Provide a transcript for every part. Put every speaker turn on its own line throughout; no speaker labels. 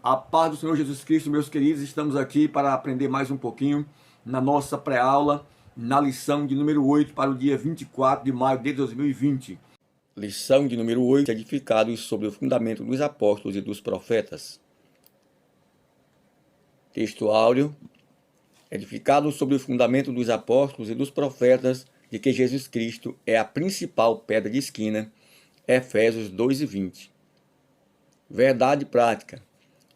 A paz do Senhor Jesus Cristo, meus queridos, estamos aqui para aprender mais um pouquinho na nossa pré-aula, na lição de número 8 para o dia 24 de maio de 2020. Lição de número 8, edificados sobre o fundamento dos apóstolos e dos profetas. Texto áureo, edificados sobre o fundamento dos apóstolos e dos profetas, de que Jesus Cristo é a principal pedra de esquina, Efésios 2:20. Verdade prática.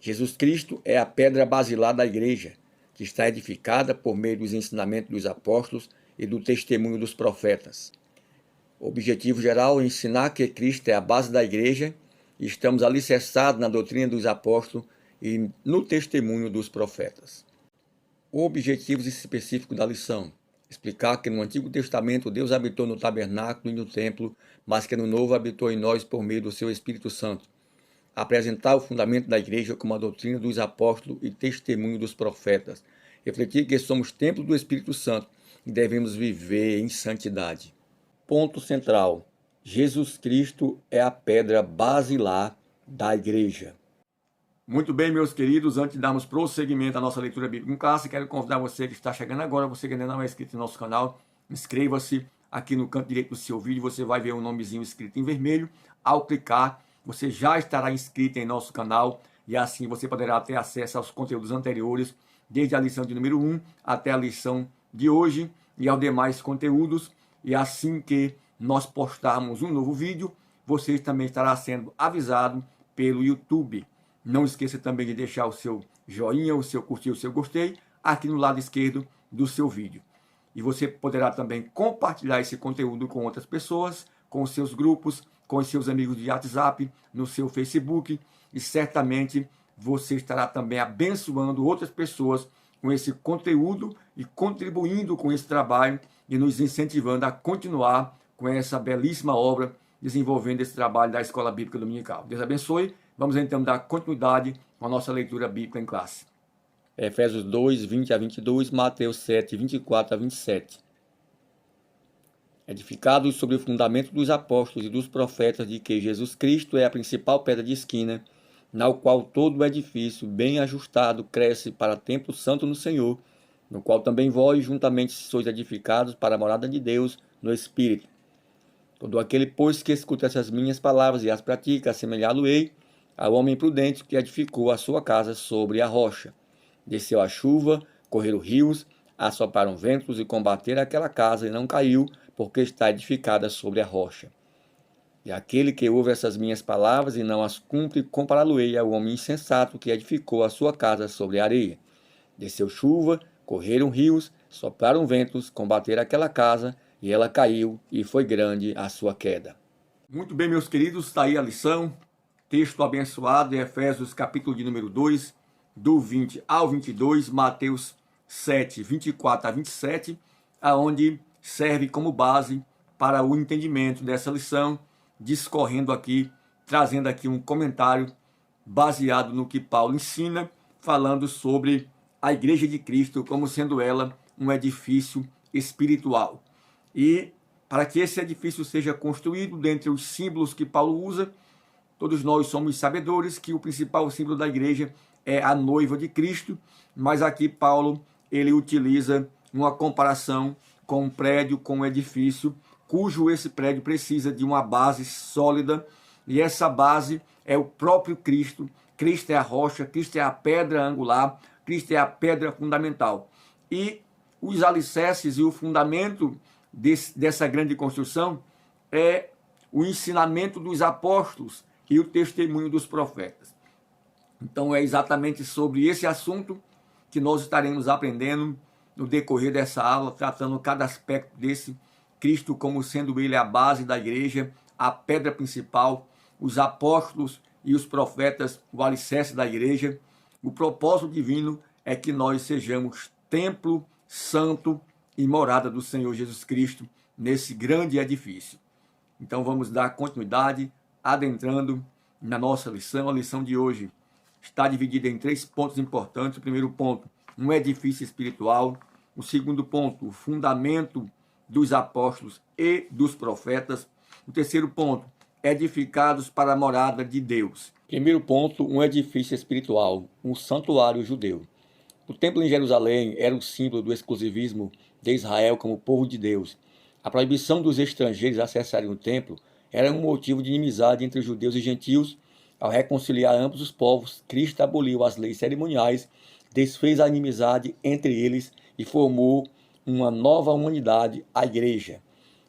Jesus Cristo é a pedra basilar da igreja, que está edificada por meio dos ensinamentos dos apóstolos e do testemunho dos profetas. O objetivo geral é ensinar que Cristo é a base da igreja e estamos alicerçados na doutrina dos apóstolos e no testemunho dos profetas. O objetivo específico da lição: explicar que no Antigo Testamento Deus habitou no tabernáculo e no templo, mas que no Novo habitou em nós por meio do seu Espírito Santo. Apresentar o fundamento da igreja como a doutrina dos apóstolos e testemunho dos profetas. Refletir que somos templo do Espírito Santo e devemos viver em santidade. Ponto central: Jesus Cristo é a pedra basilar da igreja. Muito bem, meus queridos, antes de darmos prosseguimento à nossa leitura bíblica em classe, quero convidar você que está chegando agora, você que ainda não é inscrito no nosso canal, inscreva-se. Aqui no canto direito do seu vídeo você vai ver um nomezinho escrito em vermelho. Ao clicar, você já estará inscrito em nosso canal e assim você poderá ter acesso aos conteúdos anteriores, desde a lição de número 1 até a lição de hoje e aos demais conteúdos. E assim que nós postarmos um novo vídeo, você também estará sendo avisado pelo YouTube. Não esqueça também de deixar o seu joinha, o seu curtir, o seu gostei aqui no lado esquerdo do seu vídeo. E você poderá também compartilhar esse conteúdo com outras pessoas, com os seus grupos, com os seus amigos de WhatsApp, no seu Facebook. E certamente você estará também abençoando outras pessoas com esse conteúdo e contribuindo com esse trabalho e nos incentivando a continuar com essa belíssima obra, desenvolvendo esse trabalho da Escola Bíblica Dominical. Deus abençoe. Vamos então dar continuidade com a nossa leitura bíblica em classe. Efésios 2, 20 a 22, Mateus 7, 24 a 27. Edificados sobre o fundamento dos apóstolos e dos profetas, de que Jesus Cristo é a principal pedra de esquina, na qual todo o edifício, bem ajustado, cresce para templo santo no Senhor, no qual também vós juntamente sois edificados para a morada de Deus no Espírito. Todo aquele, pois, que escuta essas minhas palavras e as pratica, assemelhá-lo-ei ao homem prudente que edificou a sua casa sobre a rocha. Desceu a chuva, correram rios, assopraram ventos e combateram aquela casa, e não caiu, porque está edificada sobre a rocha. E aquele que ouve essas minhas palavras e não as cumpre, compará-lo-ei ao homem insensato que edificou a sua casa sobre a areia. Desceu chuva, correram rios, sopraram ventos, combateram aquela casa, e ela caiu, e foi grande a sua queda. Muito bem, meus queridos, está aí a lição. Texto abençoado em Efésios capítulo de número 2, do 20 ao 22, Mateus 7, 24 a 27, aonde serve como base para o entendimento dessa lição, discorrendo aqui, trazendo aqui um comentário baseado no que Paulo ensina, falando sobre a Igreja de Cristo como sendo ela um edifício espiritual. E para que esse edifício seja construído, dentre os símbolos que Paulo usa, todos nós somos sabedores que o principal símbolo da igreja é a noiva de Cristo, mas aqui Paulo ele utiliza uma comparação com um prédio, com um edifício, cujo esse prédio precisa de uma base sólida, e essa base é o próprio Cristo. Cristo é a rocha, Cristo é a pedra angular, Cristo é a pedra fundamental. E os alicerces e o fundamento dessa grande construção é o ensinamento dos apóstolos e o testemunho dos profetas. Então é exatamente sobre esse assunto que nós estaremos aprendendo no decorrer dessa aula, tratando cada aspecto desse Cristo como sendo ele a base da igreja, a pedra principal, os apóstolos e os profetas, o alicerce da igreja. O propósito divino é que nós sejamos templo santo e morada do Senhor Jesus Cristo nesse grande edifício. Então vamos dar continuidade, adentrando na nossa lição. A lição de hoje está dividida em 3 pontos importantes. O primeiro ponto, um edifício espiritual. O segundo ponto, o fundamento dos apóstolos e dos profetas. O terceiro ponto, edificados para a morada de Deus. Primeiro ponto, um edifício espiritual, um santuário judeu. O templo em Jerusalém era o símbolo do exclusivismo de Israel como povo de Deus. A proibição dos estrangeiros acessarem o templo era um motivo de inimizade entre judeus e gentios. Ao reconciliar ambos os povos, Cristo aboliu as leis cerimoniais, desfez a inimizade entre eles e formou uma nova humanidade, a igreja.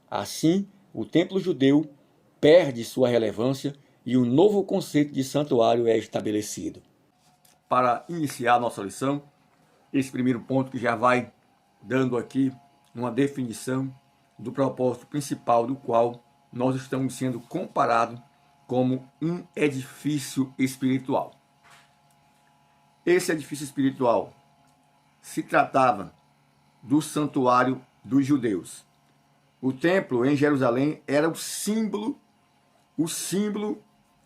Assim, o templo judeu perde sua relevância e um novo conceito de santuário é estabelecido. Para iniciar nossa lição, esse primeiro ponto que já vai dando aqui uma definição do propósito principal do qual nós estamos sendo comparados como um edifício espiritual. Esse edifício espiritual se tratava do santuário dos judeus. O templo em Jerusalém era o símbolo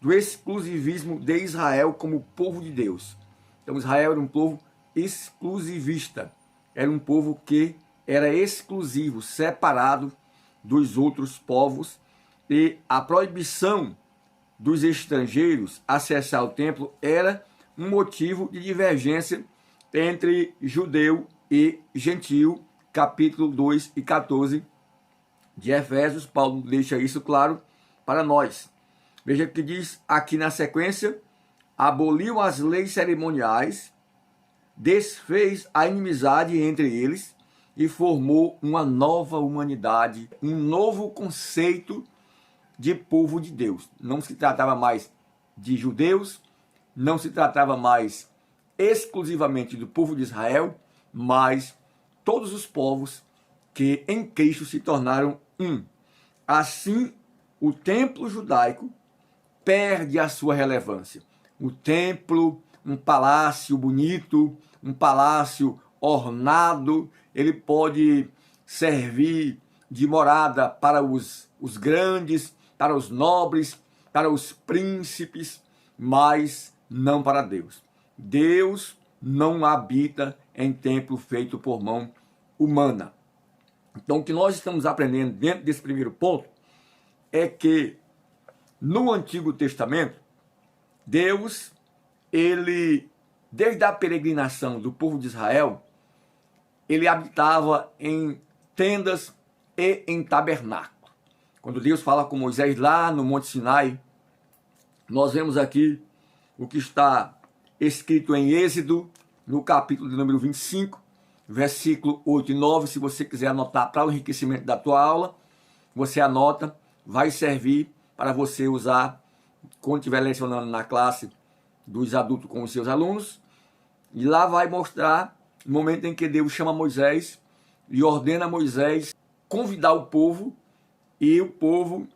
do exclusivismo de Israel como povo de Deus. Então Israel era um povo exclusivista, era um povo que era exclusivo, separado dos outros povos, e a proibição dos estrangeiros acessar o templo era um motivo de divergência entre judeu e gentio. Capítulo 2 e 14 de Efésios, Paulo deixa isso claro para nós. Veja o que diz aqui na sequência: aboliu as leis cerimoniais, desfez a inimizade entre eles e formou uma nova humanidade, um novo conceito de povo de Deus. Não se tratava mais de judeus, não se tratava mais exclusivamente do povo de Israel, mas todos os povos que em Cristo se tornaram um. Assim, o templo judaico perde a sua relevância. O templo, um palácio bonito, um palácio ornado, ele pode servir de morada para os grandes, para os nobres, para os príncipes, mas não para Deus. Deus não habita em templo feito por mão humana. Então, o que nós estamos aprendendo dentro desse primeiro ponto é que no Antigo Testamento, Deus, ele, desde a peregrinação do povo de Israel, ele habitava em tendas e em tabernáculo. Quando Deus fala com Moisés lá no Monte Sinai, nós vemos aqui o que está escrito em Êxodo, no capítulo de número 25, versículo 8 e 9. Se você quiser anotar para o enriquecimento da tua aula, você anota, vai servir para você usar quando estiver lecionando na classe dos adultos com os seus alunos. E lá vai mostrar o momento em que Deus chama Moisés e ordena a Moisés convidar o povo e o povo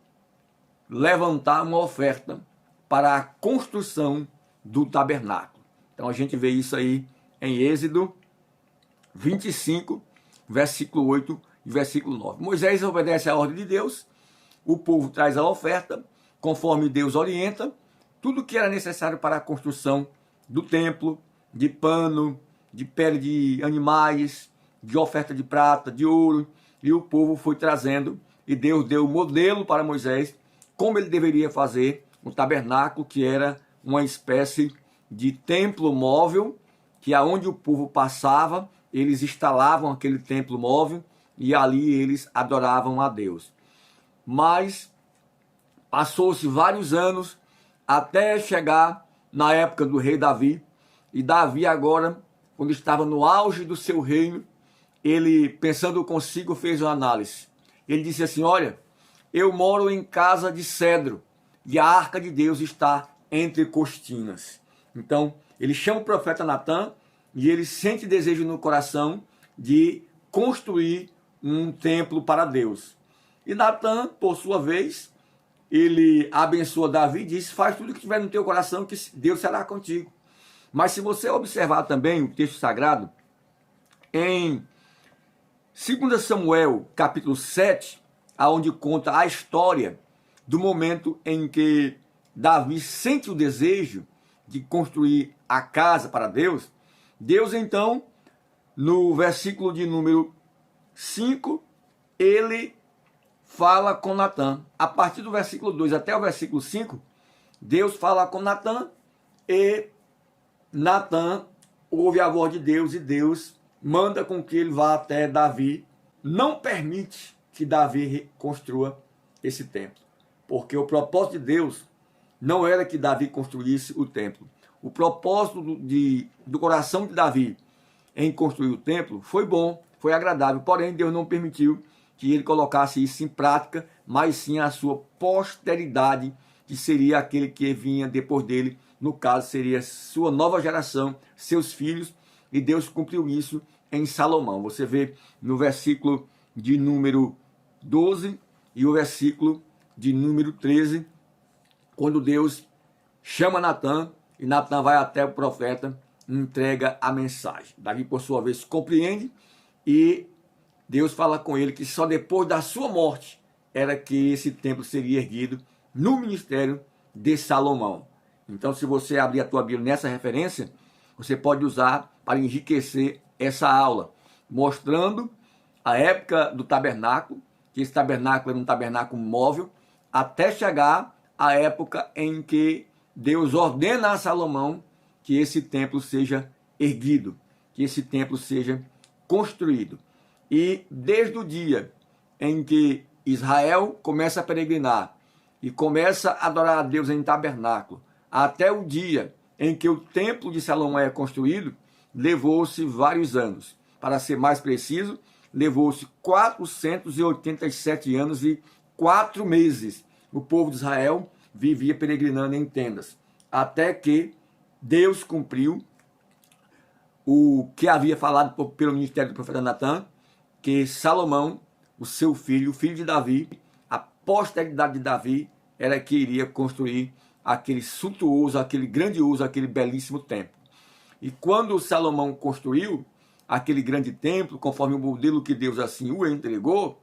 levantar uma oferta para a construção do tabernáculo. Então a gente vê isso aí em Êxodo 25, versículo 8 e versículo 9. Moisés obedece à ordem de Deus, o povo traz a oferta, conforme Deus orienta, tudo que era necessário para a construção do templo, de pano, de pele de animais, de oferta de prata, de ouro, e o povo foi trazendo, e Deus deu o modelo para Moisés, como ele deveria fazer o tabernáculo, que era uma espécie de templo móvel, que aonde o povo passava, eles instalavam aquele templo móvel, e ali eles adoravam a Deus. Mas passou-se vários anos até chegar na época do rei Davi, e Davi agora, quando estava no auge do seu reino, ele, pensando consigo, fez uma análise. Ele disse assim: olha, eu moro em casa de cedro, e a arca de Deus está entre cortinas. Então, ele chama o profeta Natã, e ele sente desejo no coração de construir um templo para Deus. E Natã, por sua vez, ele abençoa Davi e diz: faz tudo que tiver no teu coração, que Deus será contigo. Mas se você observar também o texto sagrado, em 2 Samuel, capítulo 7, onde conta a história do momento em que Davi sente o desejo de construir a casa para Deus, Deus então, no versículo de número 5, ele fala com Natã. A partir do versículo 2 até o versículo 5, Deus fala com Natã e Natã ouve a voz de Deus e Deus manda com que ele vá até Davi. Não permite que Davi reconstrua esse templo, porque o propósito de Deus não era que Davi construísse o templo. O propósito do coração de Davi em construir o templo foi bom, foi agradável, porém Deus não permitiu que ele colocasse isso em prática, mas sim a sua posteridade, que seria aquele que vinha depois dele, no caso seria sua nova geração, seus filhos, e Deus cumpriu isso em Salomão. Você vê no versículo de número 12 e o versículo de número 13, quando Deus chama Natã, e Natã vai até o profeta e entrega a mensagem. Davi, por sua vez, compreende, e Deus fala com ele que só depois da sua morte era que esse templo seria erguido no ministério de Salomão. Então, se você abrir a tua Bíblia nessa referência, você pode usar para enriquecer essa aula, mostrando a época do tabernáculo, que esse tabernáculo era um tabernáculo móvel, até chegar à época em que Deus ordena a Salomão que esse templo seja erguido, que esse templo seja construído. E desde o dia em que Israel começa a peregrinar e começa a adorar a Deus em tabernáculo, até o dia em que o templo de Salomão é construído, levou-se vários anos. Para ser mais preciso, levou-se 487 anos e 4 meses. O povo de Israel vivia peregrinando em tendas, até que Deus cumpriu o que havia falado pelo ministério do profeta Natã, que Salomão, o seu filho, o filho de Davi, a posteridade de Davi, era que iria construir aquele suntuoso, aquele grandioso, aquele belíssimo templo. E quando Salomão construiu aquele grande templo, conforme o modelo que Deus assim o entregou,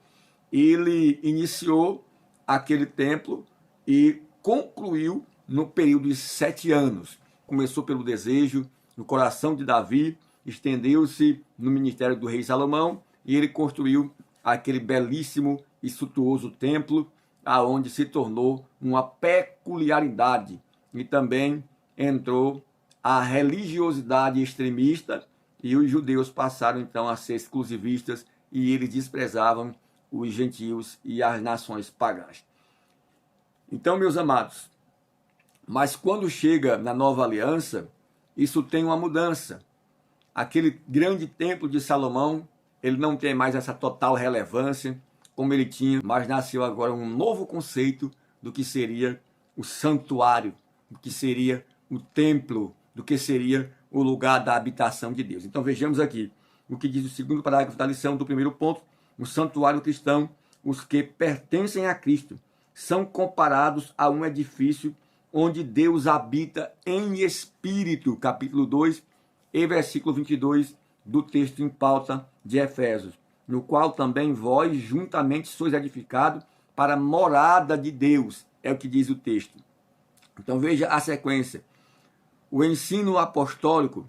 ele iniciou aquele templo e concluiu no período de 7 anos. Começou pelo desejo no coração de Davi, estendeu-se no ministério do rei Salomão, e ele construiu aquele belíssimo e suntuoso templo, aonde se tornou uma peculiaridade, e também entrou a religiosidade extremista, e os judeus passaram então a ser exclusivistas, e eles desprezavam os gentios e as nações pagãs. Então, meus amados, mas quando chega na nova aliança, isso tem uma mudança. Aquele grande templo de Salomão, ele não tem mais essa total relevância como ele tinha, mas nasceu agora um novo conceito do que seria o santuário, do que seria o templo, do que seria o lugar da habitação de Deus. Então vejamos aqui o que diz o segundo parágrafo da lição do primeiro ponto. O santuário cristão, os que pertencem a Cristo, são comparados a um edifício onde Deus habita em espírito, capítulo 2 e versículo 22 do texto em pauta de Efésios, no qual também vós juntamente sois edificados para a morada de Deus, é o que diz o texto. Então veja a sequência. O ensino apostólico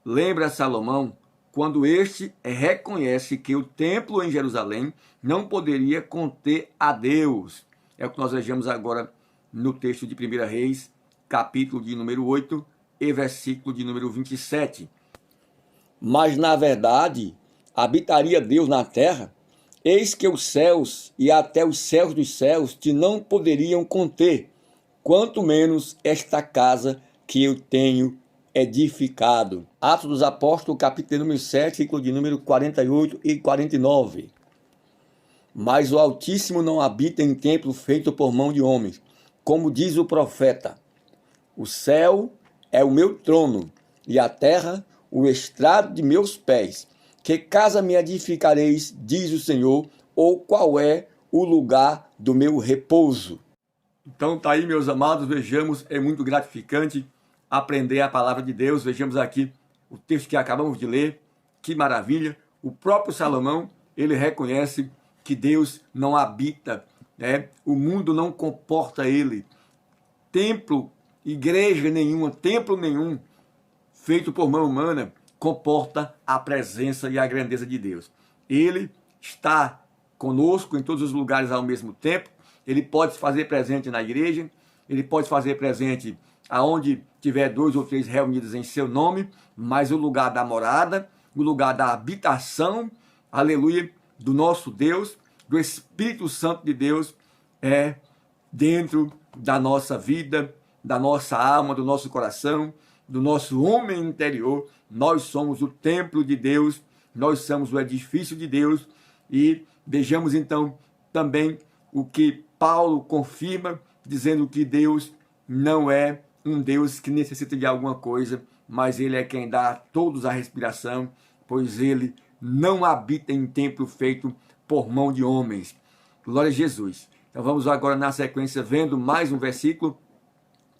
lembra Salomão quando este reconhece que o templo em Jerusalém não poderia conter a Deus. É o que nós vejamos agora no texto de 1 Reis, capítulo de número 8 e versículo de número 27. Mas, na verdade, habitaria Deus na terra? Eis que os céus e até os céus dos céus te não poderiam conter, quanto menos esta casa que eu tenho edificado. Atos dos Apóstolos, capítulo número 7, versículo de número 48 e 49. Mas o Altíssimo não habita em templo feito por mão de homens, como diz o profeta. O céu é o meu trono, e a terra o estrado de meus pés. Que casa me edificareis, diz o Senhor, ou qual é o lugar do meu repouso? Então tá aí, meus amados, vejamos, é muito gratificante aprender a palavra de Deus. Vejamos aqui o texto que acabamos de ler, que maravilha. O próprio Salomão, ele reconhece que Deus não habita, né? O mundo não comporta ele. Templo, igreja nenhuma, templo nenhum, feito por mão humana, comporta a presença e a grandeza de Deus. Ele está conosco em todos os lugares ao mesmo tempo. Ele pode se fazer presente na igreja, ele pode se fazer presente aonde tiver 2 ou 3 reunidos em seu nome, mas o lugar da morada, o lugar da habitação, aleluia, do nosso Deus, do Espírito Santo de Deus, é dentro da nossa vida, da nossa alma, do nosso coração, do nosso homem interior. Nós somos o templo de Deus, nós somos o edifício de Deus. E vejamos então também o que Paulo confirma, dizendo que Deus não é um Deus que necessita de alguma coisa, mas ele é quem dá a todos a respiração, pois ele não habita em templo feito por mão de homens. Glória a Jesus. Então vamos agora na sequência vendo mais um versículo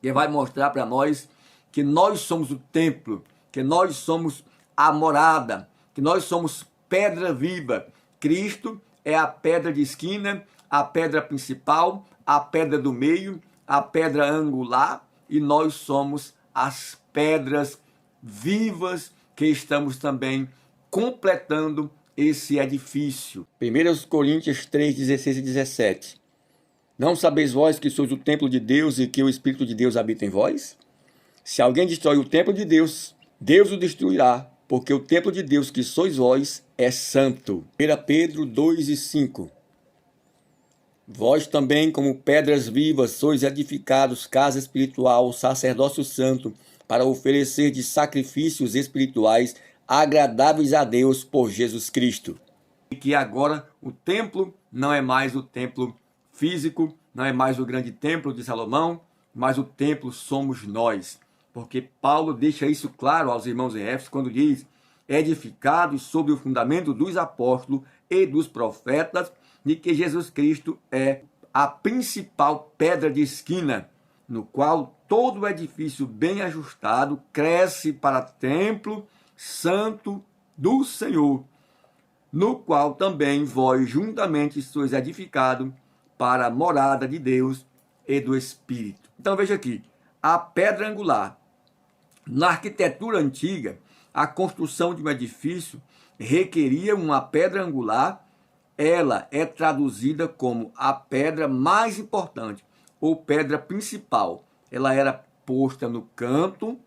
que vai mostrar para nós que nós somos o templo, que nós somos a morada, que nós somos pedra viva. Cristo é a pedra de esquina, a pedra principal, a pedra do meio, a pedra angular, e nós somos as pedras vivas que estamos também completando esse edifício. 1 Coríntios 3, 16 e 17. Não sabeis vós que sois o templo de Deus e que o Espírito de Deus habita em vós? Se alguém destrói o templo de Deus, Deus o destruirá, porque o templo de Deus que sois vós é santo. 1 Pedro 2 e 5. Vós também, como pedras vivas, sois edificados casa espiritual, sacerdócio santo, para oferecer de sacrifícios espirituais agradáveis a Deus por Jesus Cristo. E que agora o templo não é mais o templo físico, não é mais o grande templo de Salomão, mas o templo somos nós. Porque Paulo deixa isso claro aos irmãos em Éfeso quando diz: edificados sobre o fundamento dos apóstolos e dos profetas, de que Jesus Cristo é a principal pedra de esquina, no qual todo o edifício bem ajustado cresce para templo santo do Senhor, no qual também vós juntamente sois edificados para a morada de Deus e do Espírito. Então veja aqui, a pedra angular. Na arquitetura antiga, a construção de um edifício requeria uma pedra angular. Ela é traduzida como a pedra mais importante, ou pedra principal. Ela era posta no canto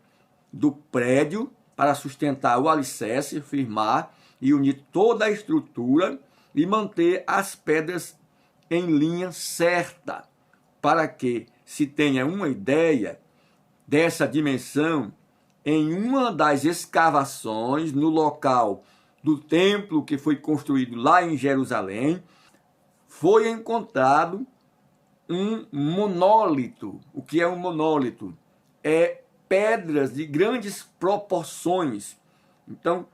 do prédio para sustentar o alicerce, firmar e unir toda a estrutura e manter as pedras em linha certa, para que se tenha uma ideia dessa dimensão. Em uma das escavações no local do templo que foi construído lá em Jerusalém, foi encontrado um monólito. O que é um monólito? É pedras de grandes proporções. Então,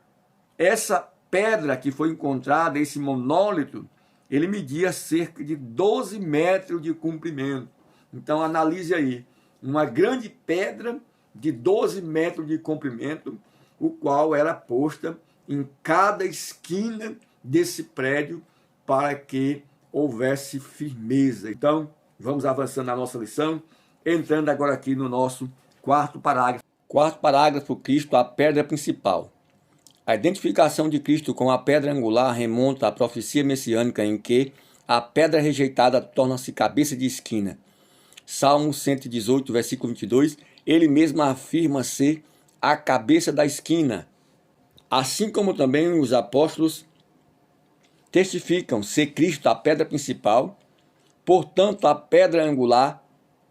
essa pedra que foi encontrada, esse monólito, ele media cerca de 12 metros de comprimento. Então, analise aí, uma grande pedra de 12 metros de comprimento, o qual era posta em cada esquina desse prédio para que houvesse firmeza. Então, vamos avançando na nossa lição, entrando agora aqui no nosso quarto parágrafo. Quarto parágrafo, Cristo, a pedra principal. A identificação de Cristo com a pedra angular remonta à profecia messiânica em que a pedra rejeitada torna-se cabeça de esquina. Salmo 118, versículo 22, ele mesmo afirma ser a cabeça da esquina. Assim como também os apóstolos testificam ser Cristo a pedra principal, portanto a pedra angular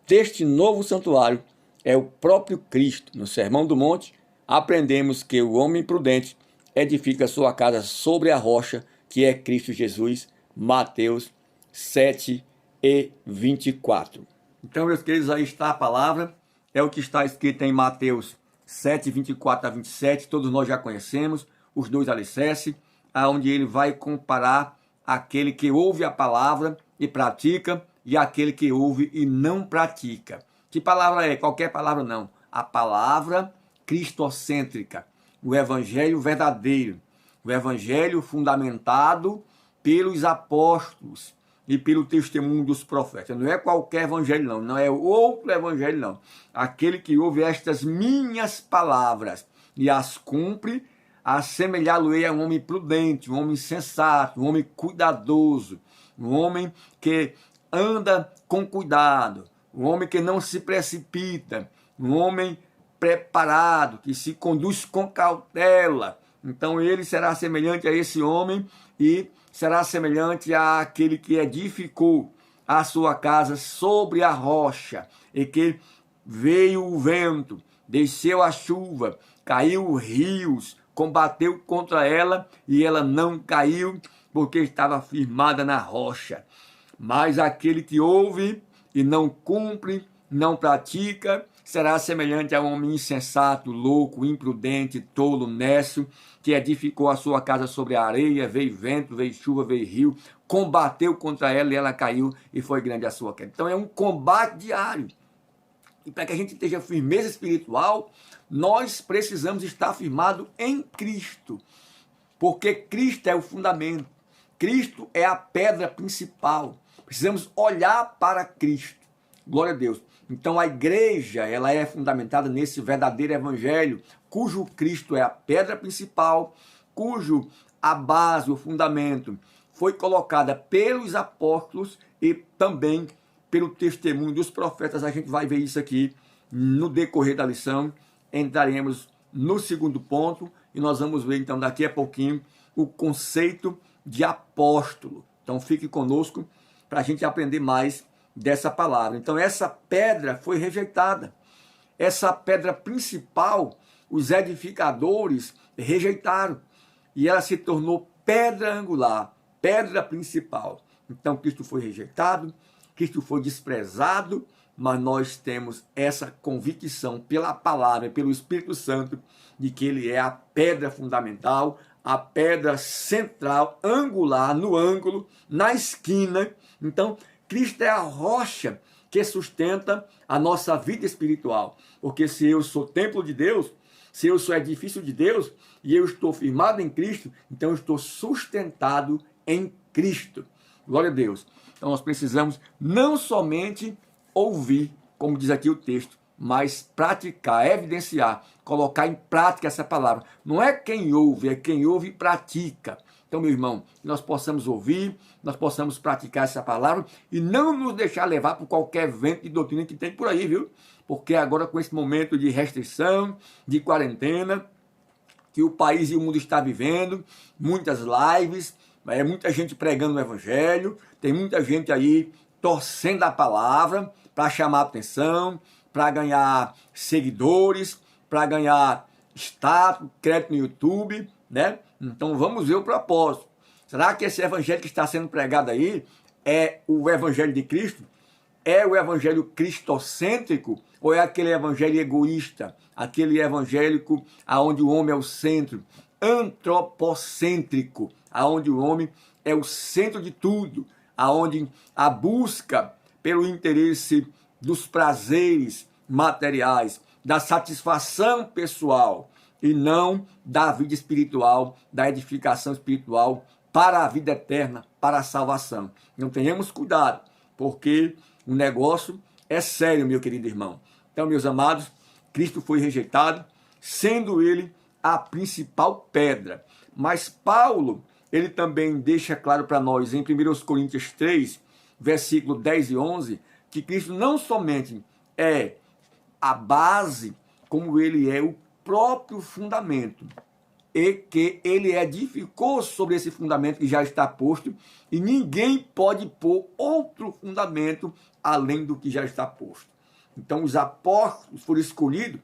deste novo santuário é o próprio Cristo. No Sermão do Monte, aprendemos que o homem prudente edifica sua casa sobre a rocha, que é Cristo Jesus, Mateus 7 e 24. Então, meus queridos, aí está a palavra, é o que está escrito em Mateus 7, 24 a 27, todos nós já conhecemos, os dois alicerces, onde ele vai comparar aquele que ouve a palavra e pratica, e aquele que ouve e não pratica. Que palavra é? Qualquer palavra não. A palavra cristocêntrica, o evangelho verdadeiro, o evangelho fundamentado pelos apóstolos e pelo testemunho dos profetas. Não é qualquer evangelho não, não é outro evangelho não. Aquele que ouve estas minhas palavras e as cumpre, assemelhá-lo-ei a um homem prudente, um homem sensato, um homem cuidadoso, um homem que anda com cuidado, um homem que não se precipita, um homem preparado, que se conduz com cautela. Então ele será semelhante a esse homem e será semelhante àquele que edificou a sua casa sobre a rocha, e que veio o vento, desceu a chuva, caiu rios, combateu contra ela e ela não caiu, porque estava firmada na rocha. Mas aquele que ouve e não cumpre, não pratica, será semelhante a um homem insensato, louco, imprudente, tolo, nécio, que edificou a sua casa sobre a areia, veio vento, veio chuva, veio rio, combateu contra ela e ela caiu e foi grande a sua queda. Então é um combate diário. E para que a gente tenha firmeza espiritual, nós precisamos estar firmado em Cristo, porque Cristo é o fundamento, Cristo é a pedra principal. Precisamos olhar para Cristo. Glória a Deus. Então a igreja, ela é fundamentada nesse verdadeiro evangelho, cujo Cristo é a pedra principal, cujo a base, o fundamento, foi colocada pelos apóstolos e também pelo testemunho dos profetas. A gente vai ver isso aqui no decorrer da lição. Entraremos no segundo ponto e nós vamos ver então daqui a pouquinho o conceito de apóstolo. Então fique conosco para a gente aprender mais dessa palavra. Então essa pedra foi rejeitada. Essa pedra principal, os edificadores rejeitaram. E ela se tornou pedra angular, pedra principal. Então Cristo foi rejeitado, Cristo foi desprezado, mas nós temos essa convicção pela palavra, pelo Espírito Santo, de que ele é a pedra fundamental, a pedra central, angular, no ângulo, na esquina. Então, Cristo é a rocha que sustenta a nossa vida espiritual. Porque se eu sou templo de Deus, se eu sou edifício de Deus, e eu estou firmado em Cristo, então eu estou sustentado em Cristo. Glória a Deus. Então nós precisamos não somente ouvir, como diz aqui o texto, mas praticar, evidenciar, colocar em prática essa palavra. Não é quem ouve, é quem ouve e pratica. Então, meu irmão, que nós possamos ouvir, nós possamos praticar essa palavra e não nos deixar levar por qualquer vento de doutrina que tem por aí, viu? Porque agora com esse momento de restrição, de quarentena, que o país e o mundo está vivendo, muitas lives, muita gente pregando o evangelho, tem muita gente aí torcendo a palavra para chamar atenção, para ganhar seguidores, para ganhar status, crédito no YouTube, né? Então vamos ver o propósito. Será que esse evangelho que está sendo pregado aí é o evangelho de Cristo? É o evangelho cristocêntrico ou é aquele evangelho egoísta? Aquele evangélico onde o homem é o centro? Antropocêntrico, aonde o homem é o centro de tudo, aonde a busca pelo interesse dos prazeres materiais, da satisfação pessoal e não da vida espiritual, da edificação espiritual para a vida eterna, para a salvação. Não tenhamos cuidado, porque o negócio é sério, meu querido irmão. Então, meus amados, Cristo foi rejeitado, sendo ele a principal pedra. Mas Paulo, ele também deixa claro para nós em 1 Coríntios 3, versículo 10 e 11, que Cristo não somente é a base, como ele é o próprio fundamento, e que ele edificou sobre esse fundamento que já está posto, e ninguém pode pôr outro fundamento além do que já está posto. Então os apóstolos foram escolhidos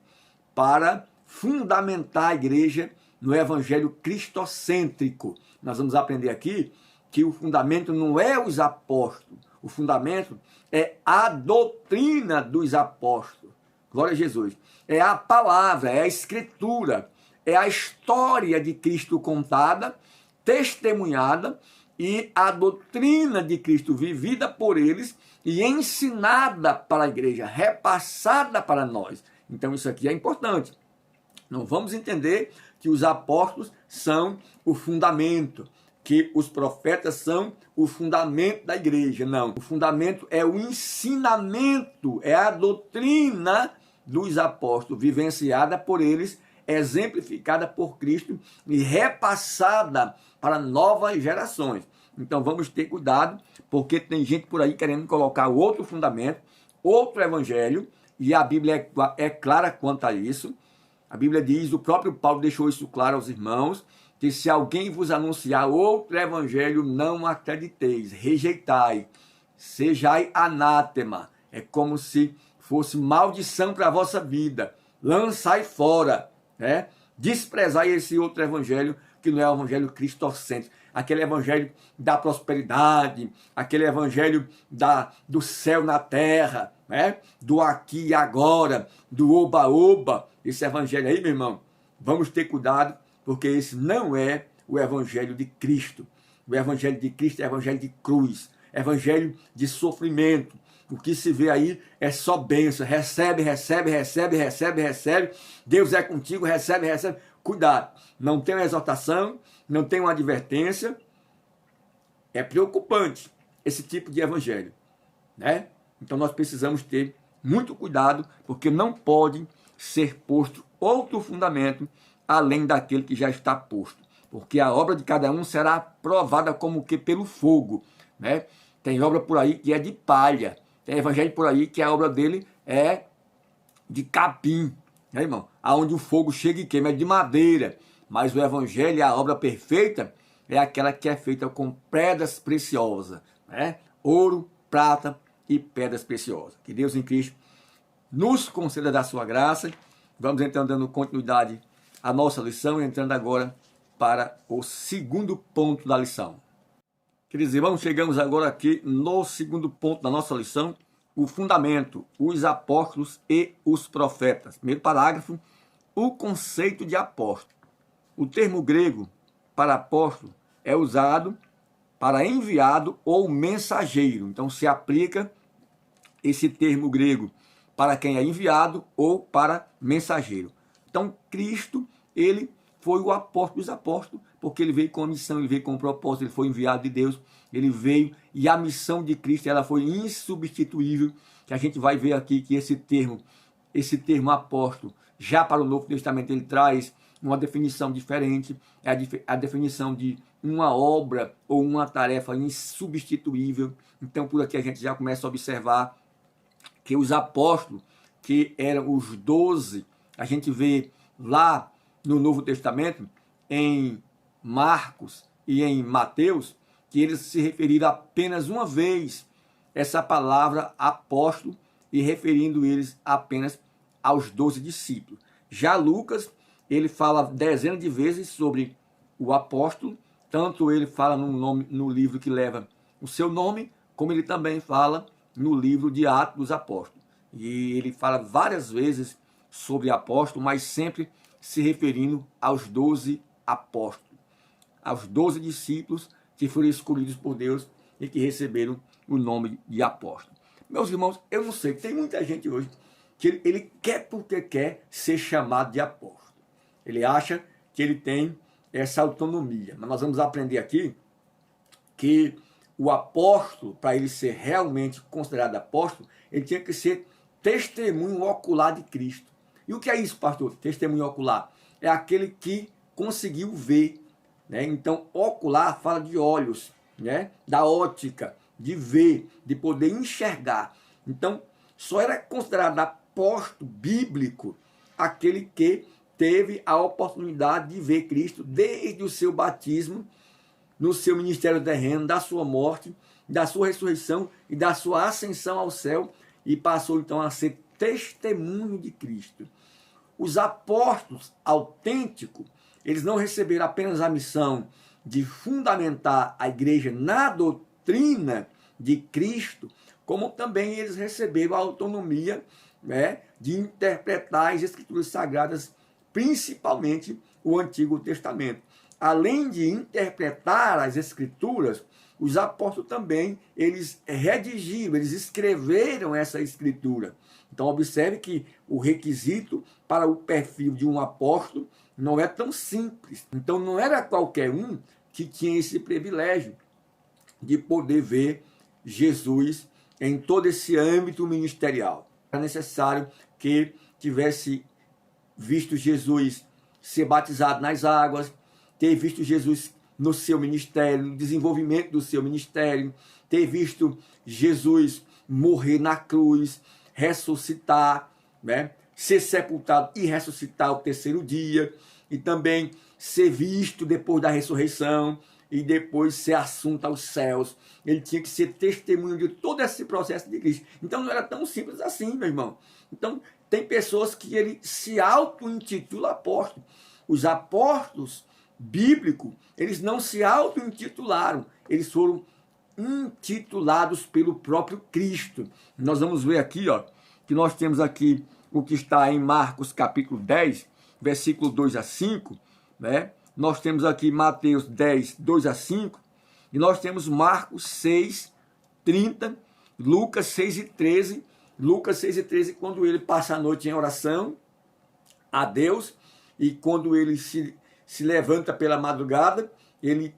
para fundamentar a igreja no evangelho cristocêntrico. Nós vamos aprender aqui que o fundamento não é os apóstolos, o fundamento é a doutrina dos apóstolos. Glória a Jesus. É a palavra, é a escritura, é a história de Cristo contada, testemunhada, e a doutrina de Cristo vivida por eles e ensinada para a igreja, repassada para nós. Então isso aqui é importante. Não vamos entender que os apóstolos são o fundamento, que os profetas são o fundamento da igreja. Não, o fundamento é o ensinamento, é a doutrina dos apóstolos, vivenciada por eles, exemplificada por Cristo e repassada para novas gerações. Então vamos ter cuidado, porque tem gente por aí querendo colocar outro fundamento, outro evangelho, e a Bíblia é clara quanto a isso. A Bíblia diz, o próprio Paulo deixou isso claro aos irmãos, que se alguém vos anunciar outro evangelho, não acrediteis, rejeitai, sejai anátema. É como se fosse maldição para a vossa vida. Lançai fora, né? Desprezai esse outro evangelho, que não é o evangelho cristocêntrico, aquele evangelho da prosperidade, aquele evangelho do céu na terra, né? Do aqui e agora, do oba-oba. Esse evangelho aí, meu irmão, vamos ter cuidado, porque esse não é o evangelho de Cristo. O evangelho de Cristo é evangelho de cruz, evangelho de sofrimento. O que se vê aí é só bênção. Recebe, recebe, recebe, recebe, recebe. Deus é contigo, recebe, recebe. Cuidado, não tem uma exortação, não tem uma advertência. É preocupante esse tipo de evangelho, né? Então nós precisamos ter muito cuidado, porque não pode ser posto outro fundamento além daquele que já está posto. Porque a obra de cada um será provada como que pelo fogo, né? Tem obra por aí que é de palha. Tem evangelho por aí que a obra dele é de capim, né, irmão? Aonde o fogo chega e queima, é de madeira. Mas o evangelho, a obra perfeita, é aquela que é feita com pedras preciosas, né? Ouro, prata e pedras preciosas. Que Deus em Cristo nos conceda da sua graça. Vamos então dando continuidade à nossa lição, entrando agora para o segundo ponto da lição. Queridos irmãos, chegamos agora aqui no segundo ponto da nossa lição, o fundamento, os apóstolos e os profetas. Primeiro parágrafo, o conceito de apóstolo. O termo grego para apóstolo é usado para enviado ou mensageiro. Então se aplica esse termo grego para quem é enviado ou para mensageiro. Então Cristo, ele foi o apóstolo dos apóstolos, porque ele veio com a missão, ele veio com o propósito, ele foi enviado de Deus, ele veio, e a missão de Cristo, ela foi insubstituível, que a gente vai ver aqui que esse termo apóstolo, já para o Novo Testamento, ele traz uma definição diferente, é a definição de uma obra ou uma tarefa insubstituível. Então, por aqui a gente já começa a observar que os apóstolos, que eram os 12, a gente vê lá no Novo Testamento, em Marcos e em Mateus, que eles se referiram apenas uma vez essa palavra apóstolo e referindo eles apenas aos 12 discípulos. Já Lucas, ele fala dezenas de vezes sobre o apóstolo, tanto ele fala no livro que leva o seu nome, como ele também fala no livro de Atos dos Apóstolos. E ele fala várias vezes sobre apóstolo, mas sempre se referindo aos 12 apóstolos, aos 12 discípulos que foram escolhidos por Deus e que receberam o nome de apóstolo. Meus irmãos, eu não sei, tem muita gente hoje que ele quer porque quer ser chamado de apóstolo. Ele acha que ele tem essa autonomia. Mas nós vamos aprender aqui que o apóstolo, para ele ser realmente considerado apóstolo, ele tinha que ser testemunho ocular de Cristo. E o que é isso, pastor? Testemunho ocular é aquele que conseguiu ver, né? Então, ocular fala de olhos, né? Da ótica, de ver, de poder enxergar. Então, só era considerado apóstolo bíblico aquele que teve a oportunidade de ver Cristo desde o seu batismo, no seu ministério terreno, da sua morte, da sua ressurreição e da sua ascensão ao céu, e passou então a ser testemunho de Cristo. Os apóstolos autênticos, eles não receberam apenas a missão de fundamentar a igreja na doutrina de Cristo, como também eles receberam a autonomia, né, de interpretar as Escrituras Sagradas, principalmente o Antigo Testamento. Além de interpretar as Escrituras, os apóstolos também, eles redigiram, eles escreveram essa Escritura. Então, observe que o requisito para o perfil de um apóstolo não é tão simples. Então, não era qualquer um que tinha esse privilégio de poder ver Jesus em todo esse âmbito ministerial. Era necessário que tivesse visto Jesus ser batizado nas águas, ter visto Jesus no seu ministério, no desenvolvimento do seu ministério, ter visto Jesus morrer na cruz, ressuscitar, né? Ser sepultado e ressuscitar ao terceiro dia, e também ser visto depois da ressurreição, e depois ser assunto aos céus. Ele tinha que ser testemunho de todo esse processo de Cristo. Então não era tão simples assim, meu irmão. Então tem pessoas que ele se auto-intitula apóstolo. Os apóstolos bíblicos, eles não se auto-intitularam, eles foram intitulados pelo próprio Cristo. Nós vamos ver aqui, ó, que nós temos aqui o que está em Marcos capítulo 10, versículo 2 a 5, né? Nós temos aqui Mateus 10, 2 a 5, e nós temos Marcos 6, 30, Lucas 6 e 13. Lucas 6 e 13, quando ele passa a noite em oração a Deus, e quando ele se levanta pela madrugada, ele,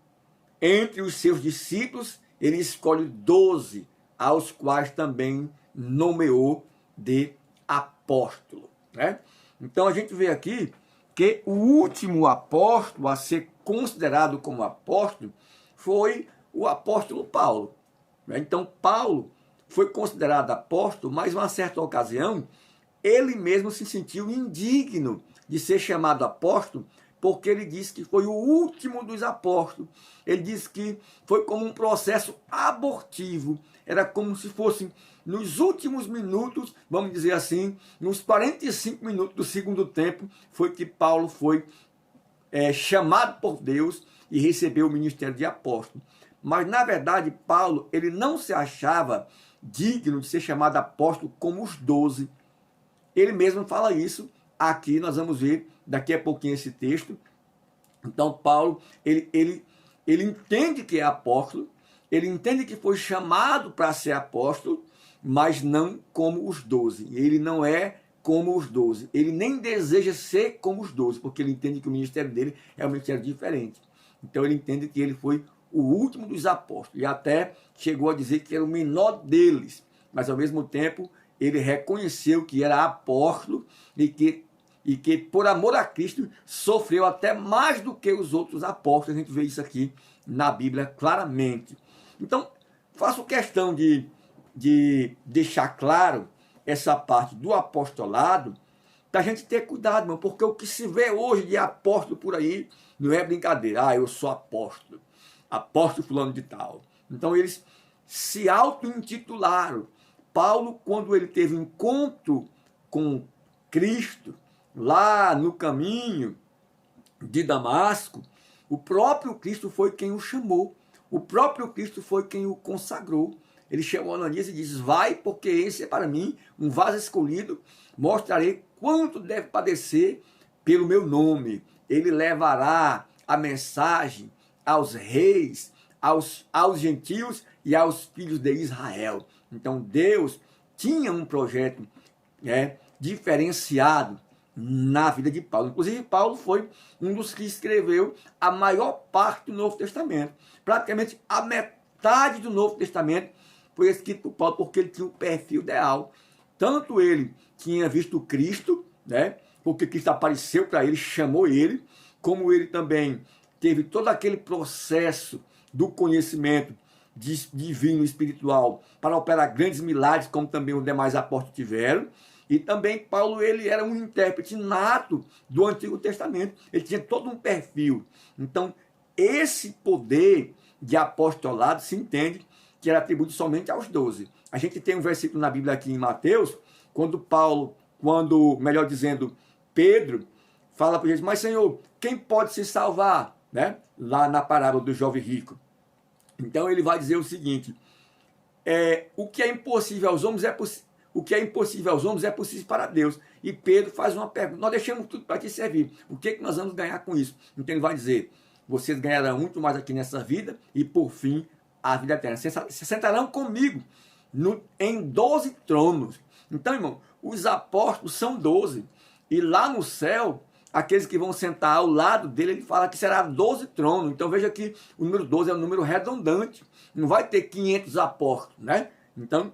entre os seus discípulos, ele escolhe 12, aos quais também nomeou de apóstolo, né? Então a gente vê aqui que o último apóstolo a ser considerado como apóstolo foi o apóstolo Paulo. Então Paulo foi considerado apóstolo, mas em uma certa ocasião ele mesmo se sentiu indigno de ser chamado apóstolo, porque ele disse que foi o último dos apóstolos. Ele disse que foi como um processo abortivo, era como se fossem nos últimos minutos, vamos dizer assim, nos 45 minutos do segundo tempo, foi que Paulo foi chamado por Deus e recebeu o ministério de apóstolo. Mas, na verdade, Paulo, ele não se achava digno de ser chamado apóstolo como os 12. Ele mesmo fala isso aqui, nós vamos ver daqui a pouquinho esse texto. Então, Paulo, ele entende que é apóstolo, ele entende que foi chamado para ser apóstolo, mas não como os 12. Ele não é como os 12. Ele nem deseja ser como os 12, porque ele entende que o ministério dele é um ministério diferente. Então ele entende que ele foi o último dos apóstolos. E até chegou a dizer que era o menor deles. Mas ao mesmo tempo, ele reconheceu que era apóstolo e que por amor a Cristo sofreu até mais do que os outros apóstolos. A gente vê isso aqui na Bíblia claramente. Então, faço questão de deixar claro essa parte do apostolado, para a gente ter cuidado, irmão, porque o que se vê hoje de apóstolo por aí não é brincadeira. Ah, eu sou apóstolo, apóstolo fulano de tal. Então eles se auto-intitularam. Paulo, quando ele teve um encontro com Cristo, lá no caminho de Damasco, o próprio Cristo foi quem o chamou, o próprio Cristo foi quem o consagrou. Ele chamou Ananias e disse: vai, porque esse é para mim um vaso escolhido, mostrarei quanto deve padecer pelo meu nome. Ele levará a mensagem aos reis, aos gentios e aos filhos de Israel. Então Deus tinha um projeto diferenciado na vida de Paulo. Inclusive Paulo foi um dos que escreveu a maior parte do Novo Testamento. Praticamente a metade do Novo Testamento foi escrito por Paulo, porque ele tinha um perfil ideal. Tanto ele tinha visto Cristo, né, porque Cristo apareceu para ele, chamou ele, como ele também teve todo aquele processo do conhecimento divino e espiritual para operar grandes milagres, como também os demais apóstolos tiveram. E também Paulo, ele era um intérprete nato do Antigo Testamento. Ele tinha todo um perfil. Então, esse poder de apostolado se entende que era atribuído somente aos 12. A gente tem um versículo na Bíblia aqui em Mateus, melhor dizendo, Pedro fala para Jesus: mas Senhor, quem pode se salvar? Né? Lá na parábola do jovem rico. Então ele vai dizer o seguinte: o que é impossível aos homens é possível para Deus. E Pedro faz uma pergunta: nós deixamos tudo para te servir, o que nós vamos ganhar com isso? Então ele vai dizer: vocês ganharão muito mais aqui nessa vida, e por fim a vida eterna. Se sentarão comigo em 12 tronos. Então, irmão, os apóstolos são 12. E lá no céu, aqueles que vão sentar ao lado dele, ele fala que será 12 tronos. Então veja que o número 12 é um número redundante. Não vai ter 500 apóstolos, né? Então,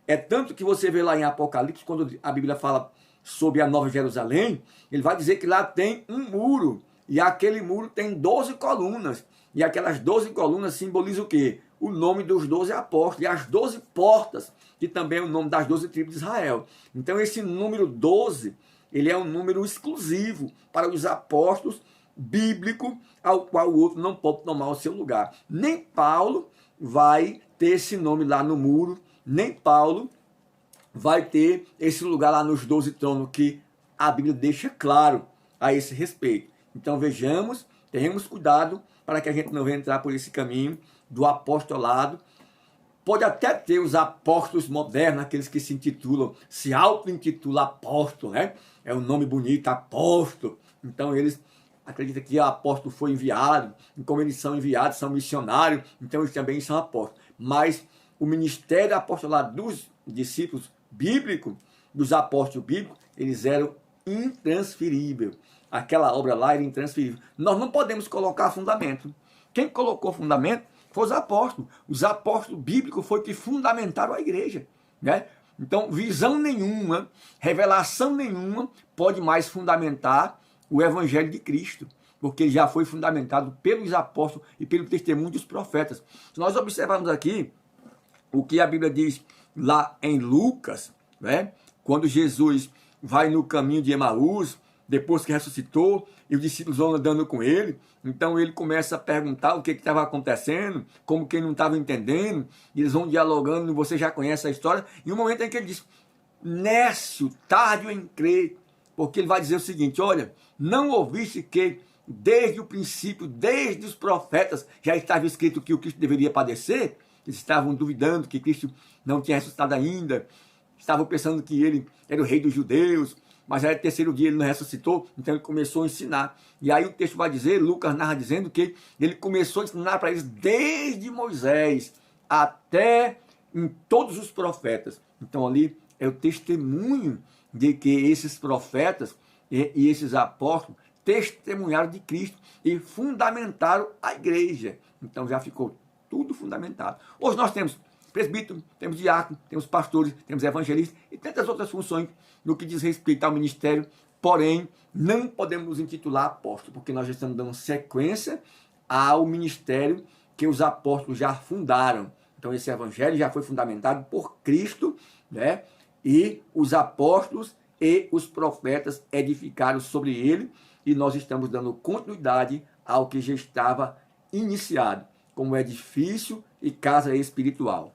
É tanto que você vê lá em Apocalipse, quando a Bíblia fala sobre a Nova Jerusalém, ele vai dizer que lá tem um muro, e aquele muro tem 12 colunas, e aquelas 12 colunas simbolizam o quê? O nome dos 12 apóstolos, e as 12 portas, que também é o nome das 12 tribos de Israel. Então esse número 12, ele é um número exclusivo para os apóstolos bíblico, ao qual o outro não pode tomar o seu lugar. Nem Paulo vai ter esse nome lá no muro, nem Paulo vai ter esse lugar lá nos 12 tronos, que a Bíblia deixa claro a esse respeito. Então vejamos, tenhamos cuidado para que a gente não venha entrar por esse caminho do apostolado. Pode até ter os apóstolos modernos, aqueles que se intitulam, se auto-intitulam apóstolo, né? É um nome bonito, apóstolo. Então eles acreditam que o apóstolo foi enviado, e como eles são enviados, são missionários, então eles também são apóstolos. Mas o ministério apostolado dos discípulos bíblicos, dos apóstolos bíblicos, eles eram intransferíveis. Aquela obra lá era intransferível. Nós não podemos colocar fundamento. Quem colocou fundamento foi os apóstolos. Os apóstolos bíblicos foi que fundamentaram a igreja, né? Então, visão nenhuma, revelação nenhuma pode mais fundamentar o evangelho de Cristo, porque ele já foi fundamentado pelos apóstolos e pelo testemunho dos profetas. Se nós observarmos aqui o que a Bíblia diz lá em Lucas, né? Quando Jesus vai no caminho de Emaús, depois que ressuscitou, e os discípulos vão andando com ele, então ele começa a perguntar o que estava acontecendo, como quem não estava entendendo, e eles vão dialogando, e você já conhece a história, e um momento em que ele diz, Nécio, tardio em crer, porque ele vai dizer o seguinte, olha, não ouviste que desde o princípio, desde os profetas, já estava escrito que o Cristo deveria padecer? Eles estavam duvidando que Cristo não tinha ressuscitado ainda, estavam pensando que ele era o rei dos judeus, mas aí no terceiro dia ele não ressuscitou, então ele começou a ensinar. E aí o texto vai dizer, Lucas narra dizendo que ele começou a ensinar para eles desde Moisés até em todos os profetas. Então ali é o testemunho de que esses profetas e esses apóstolos testemunharam de Cristo e fundamentaram a igreja. Então já ficou tudo fundamentado. Hoje nós temos presbítero, temos diácono, temos pastores, temos evangelistas e tantas outras funções no que diz respeito ao ministério, porém não podemos nos intitular apóstolo, porque nós já estamos dando sequência ao ministério que os apóstolos já fundaram. Então esse evangelho já foi fundamentado por Cristo, né? E os apóstolos e os profetas edificaram sobre ele, e nós estamos dando continuidade ao que já estava iniciado, como edifício e casa espiritual.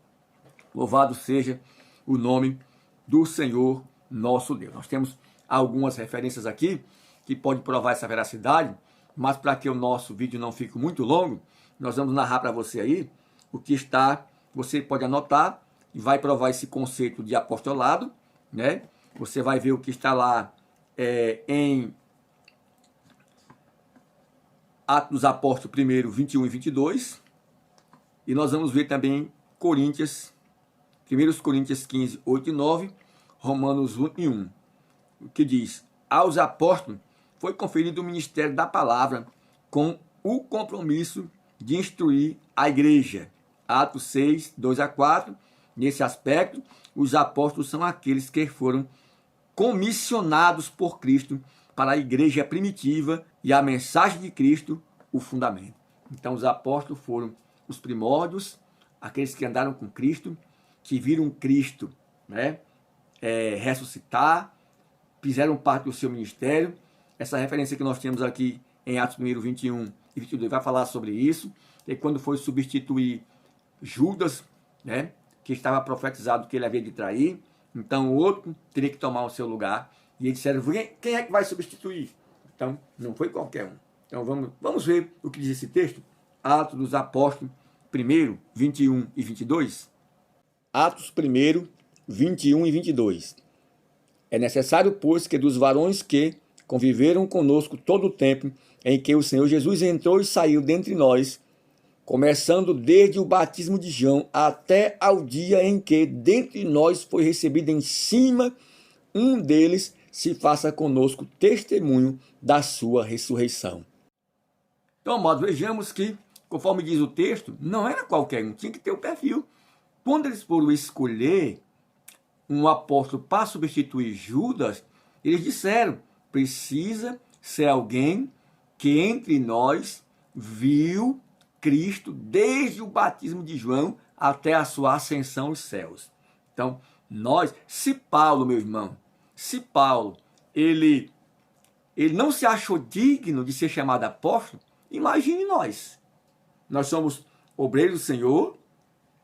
Louvado seja o nome do Senhor nosso Deus. Nós temos algumas referências aqui que podem provar essa veracidade, mas para que o nosso vídeo não fique muito longo, nós vamos narrar para você aí o que está, você pode anotar e vai provar esse conceito de apostolado, né? Você vai ver o que está lá em Atos dos Apóstolos 1, 21 e 22, e nós vamos ver também Coríntios, 1 Coríntios 15, 8 e 9, Romanos 1 e 1, que diz, aos apóstolos foi conferido o ministério da palavra com o compromisso de instruir a igreja. Atos 6, 2 a 4, nesse aspecto, os apóstolos são aqueles que foram comissionados por Cristo para a igreja primitiva e a mensagem de Cristo, o fundamento. Então os apóstolos foram os primórdios, aqueles que andaram com Cristo, que viram Cristo, né, ressuscitar, fizeram parte do seu ministério. Essa referência que nós temos aqui em Atos 1, 21 e 22 vai falar sobre isso, e quando foi substituir Judas, né, que estava profetizado que ele havia de trair, então o outro teria que tomar o seu lugar, e eles disseram, quem é que vai substituir? Então não foi qualquer um. Então vamos ver o que diz esse texto, Atos dos Apóstolos 1, 21 e 22. Atos 1, 21 e 22. É necessário, pois, que dos varões que conviveram conosco todo o tempo em que o Senhor Jesus entrou e saiu dentre nós, começando desde o batismo de João até ao dia em que dentre nós foi recebido em cima, um deles se faça conosco testemunho da sua ressurreição. Então, amados, vejamos que, conforme diz o texto, não era qualquer um, tinha que ter o perfil. Quando eles foram escolher um apóstolo para substituir Judas, eles disseram, precisa ser alguém que entre nós viu Cristo desde o batismo de João até a sua ascensão aos céus. Então, se Paulo, meu irmão, se Paulo, ele não se achou digno de ser chamado apóstolo, imagine nós. Nós somos obreiros do Senhor,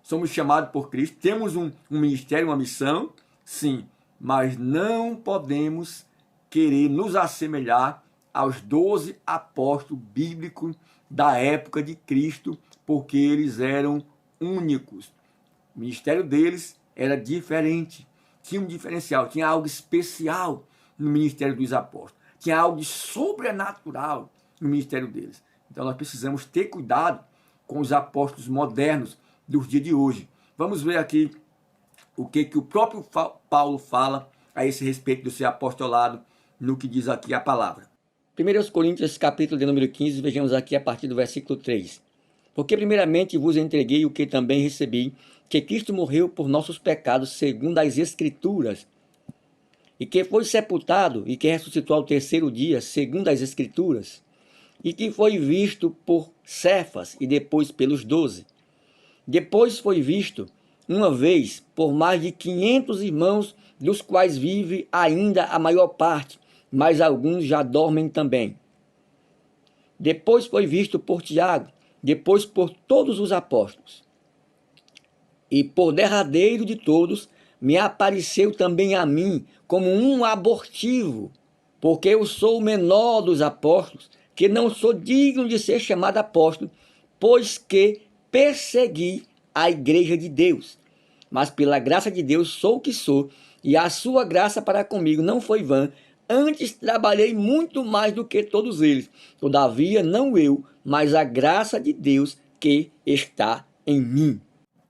somos chamados por Cristo, temos um ministério, uma missão, sim, mas não podemos querer nos assemelhar aos 12 apóstolos bíblicos da época de Cristo, porque eles eram únicos. O ministério deles era diferente, tinha um diferencial, tinha algo especial no ministério dos apóstolos, tinha algo de sobrenatural no ministério deles. Então nós precisamos ter cuidado com os apóstolos modernos dos dias de hoje. Vamos ver aqui o que o próprio Paulo fala a esse respeito do seu apostolado, no que diz aqui a palavra. 1 Coríntios, capítulo de número 15, vejamos aqui a partir do versículo 3. Porque primeiramente vos entreguei o que também recebi, que Cristo morreu por nossos pecados, segundo as Escrituras, e que foi sepultado, e que ressuscitou ao terceiro dia, segundo as Escrituras, e que foi visto por Cefas, e depois pelos 12. Depois foi visto, uma vez, por mais de 500 irmãos, dos quais vive ainda a maior parte, mas alguns já dormem também. Depois foi visto por Tiago, depois por todos os apóstolos. E por derradeiro de todos, me apareceu também a mim como um abortivo, porque eu sou o menor dos apóstolos, que não sou digno de ser chamado apóstolo, pois que persegui a igreja de Deus. Mas pela graça de Deus sou o que sou, e a sua graça para comigo não foi vã. Antes trabalhei muito mais do que todos eles. Todavia, não eu, mas a graça de Deus que está em mim.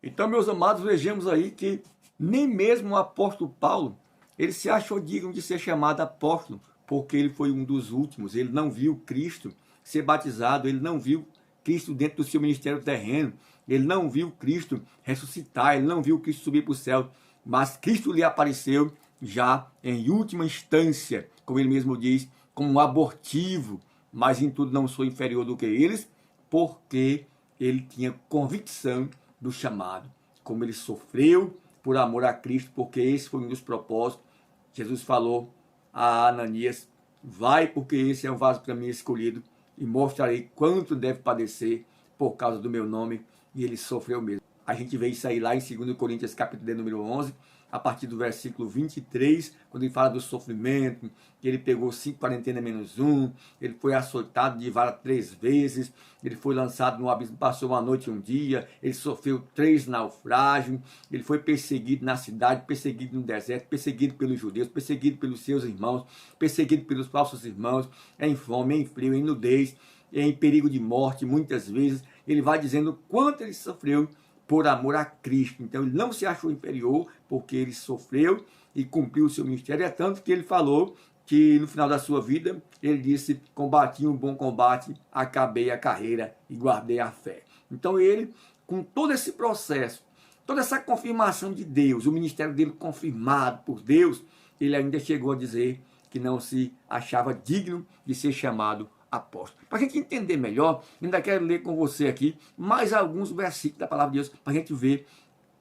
Então, meus amados, vejamos aí que nem mesmo o apóstolo Paulo, ele se achou digno de ser chamado apóstolo, porque ele foi um dos últimos. Ele não viu Cristo ser batizado, ele não viu Cristo dentro do seu ministério terreno, ele não viu Cristo ressuscitar, ele não viu Cristo subir para o céu, mas Cristo lhe apareceu já em última instância, como ele mesmo diz, como um abortivo, mas em tudo não sou inferior do que eles, porque ele tinha convicção do chamado, como ele sofreu por amor a Cristo, porque esse foi um dos propósitos. Jesus falou a Ananias, vai, porque esse é um vaso para mim escolhido, e mostrarei quanto deve padecer por causa do meu nome, e ele sofreu mesmo. A gente vê isso aí lá em 2 Coríntios, capítulo de número 11, a partir do versículo 23, quando ele fala do sofrimento, que ele pegou 5 quarentenas menos 1, ele foi açoitado de vara 3 vezes, ele foi lançado no abismo, passou uma noite e um dia, ele sofreu 3 naufrágios, ele foi perseguido na cidade, perseguido no deserto, perseguido pelos judeus, perseguido pelos seus irmãos, perseguido pelos falsos irmãos, em fome, em frio, em nudez, em perigo de morte, muitas vezes. Ele vai dizendo quanto ele sofreu por amor a Cristo. Então ele não se achou inferior, porque ele sofreu e cumpriu o seu ministério. É tanto que ele falou que no final da sua vida, ele disse, combati um bom combate, acabei a carreira e guardei a fé. Então ele, com todo esse processo, toda essa confirmação de Deus, o ministério dele confirmado por Deus, ele ainda chegou a dizer que não se achava digno de ser chamado apóstolo. Para a gente entender melhor, ainda quero ler com você aqui mais alguns versículos da palavra de Deus, para a gente ver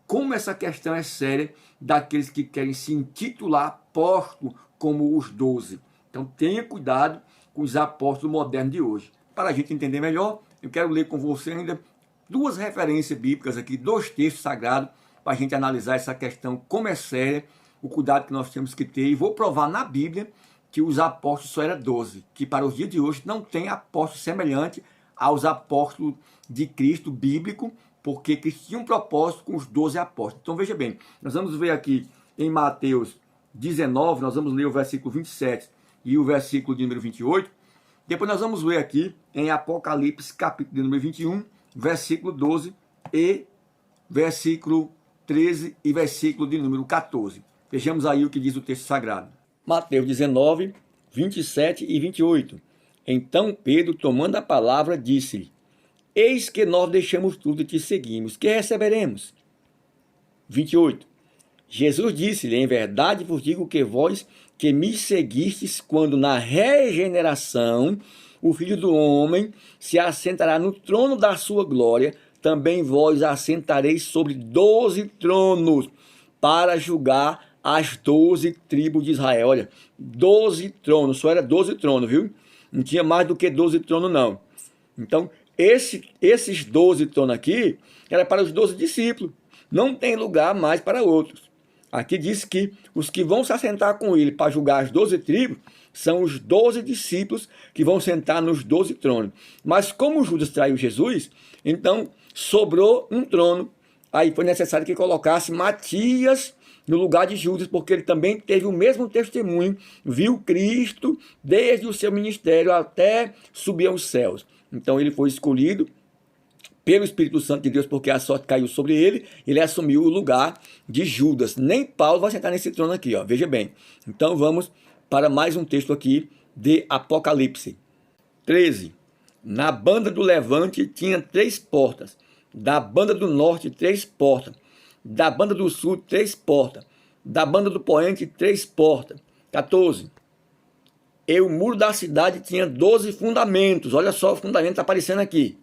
como essa questão é séria daqueles que querem se intitular apóstolo como os 12. Então tenha cuidado com os apóstolos modernos de hoje. Para a gente entender melhor, eu quero ler com você ainda 2 referências bíblicas aqui, 2 textos sagrados, para a gente analisar essa questão, como é séria, o cuidado que nós temos que ter, e vou provar na Bíblia que os apóstolos só eram 12, que para os dias de hoje não tem apóstolo semelhante aos apóstolos de Cristo bíblico, porque Cristo tinha um propósito com os 12 apóstolos. Então veja bem, nós vamos ver aqui em Mateus 19, nós vamos ler o versículo 27 e o versículo de número 28, depois nós vamos ver aqui em Apocalipse capítulo de número 21, versículo 12 e versículo 13 e versículo de número 14. Vejamos aí o que diz o texto sagrado. Mateus 19, 27 e 28. Então Pedro, tomando a palavra, disse-lhe, eis que nós deixamos tudo e te seguimos, que receberemos? 28. Jesus disse-lhe: em verdade vos digo que vós que me seguistes, quando na regeneração o Filho do Homem se assentará no trono da sua glória, também vós assentareis sobre 12 tronos, para julgar as 12 tribos de Israel. Olha, 12 tronos, só era 12 tronos, viu? Não tinha mais do que 12 tronos, não. Então, esses 12 tronos aqui, era para os 12 discípulos. Não tem lugar mais para outros. Aqui diz que os que vão se assentar com ele para julgar as 12 tribos, são os 12 discípulos que vão sentar nos 12 tronos. Mas como Judas traiu Jesus, então sobrou um trono. Aí foi necessário que colocasse Matias no lugar de Judas, porque ele também teve o mesmo testemunho, viu Cristo desde o seu ministério até subir aos céus. Então ele foi escolhido pelo Espírito Santo de Deus, porque a sorte caiu sobre ele, ele assumiu o lugar de Judas. Nem Paulo vai sentar nesse trono aqui, ó. Veja bem. Então vamos para mais um texto aqui de Apocalipse 13. Na banda do levante tinha 3 portas, da banda do norte 3 portas, da banda do sul 3 portas, da banda do poente 3 portas. 14. E o muro da cidade tinha 12 fundamentos. Olha só o fundamento aparecendo aqui.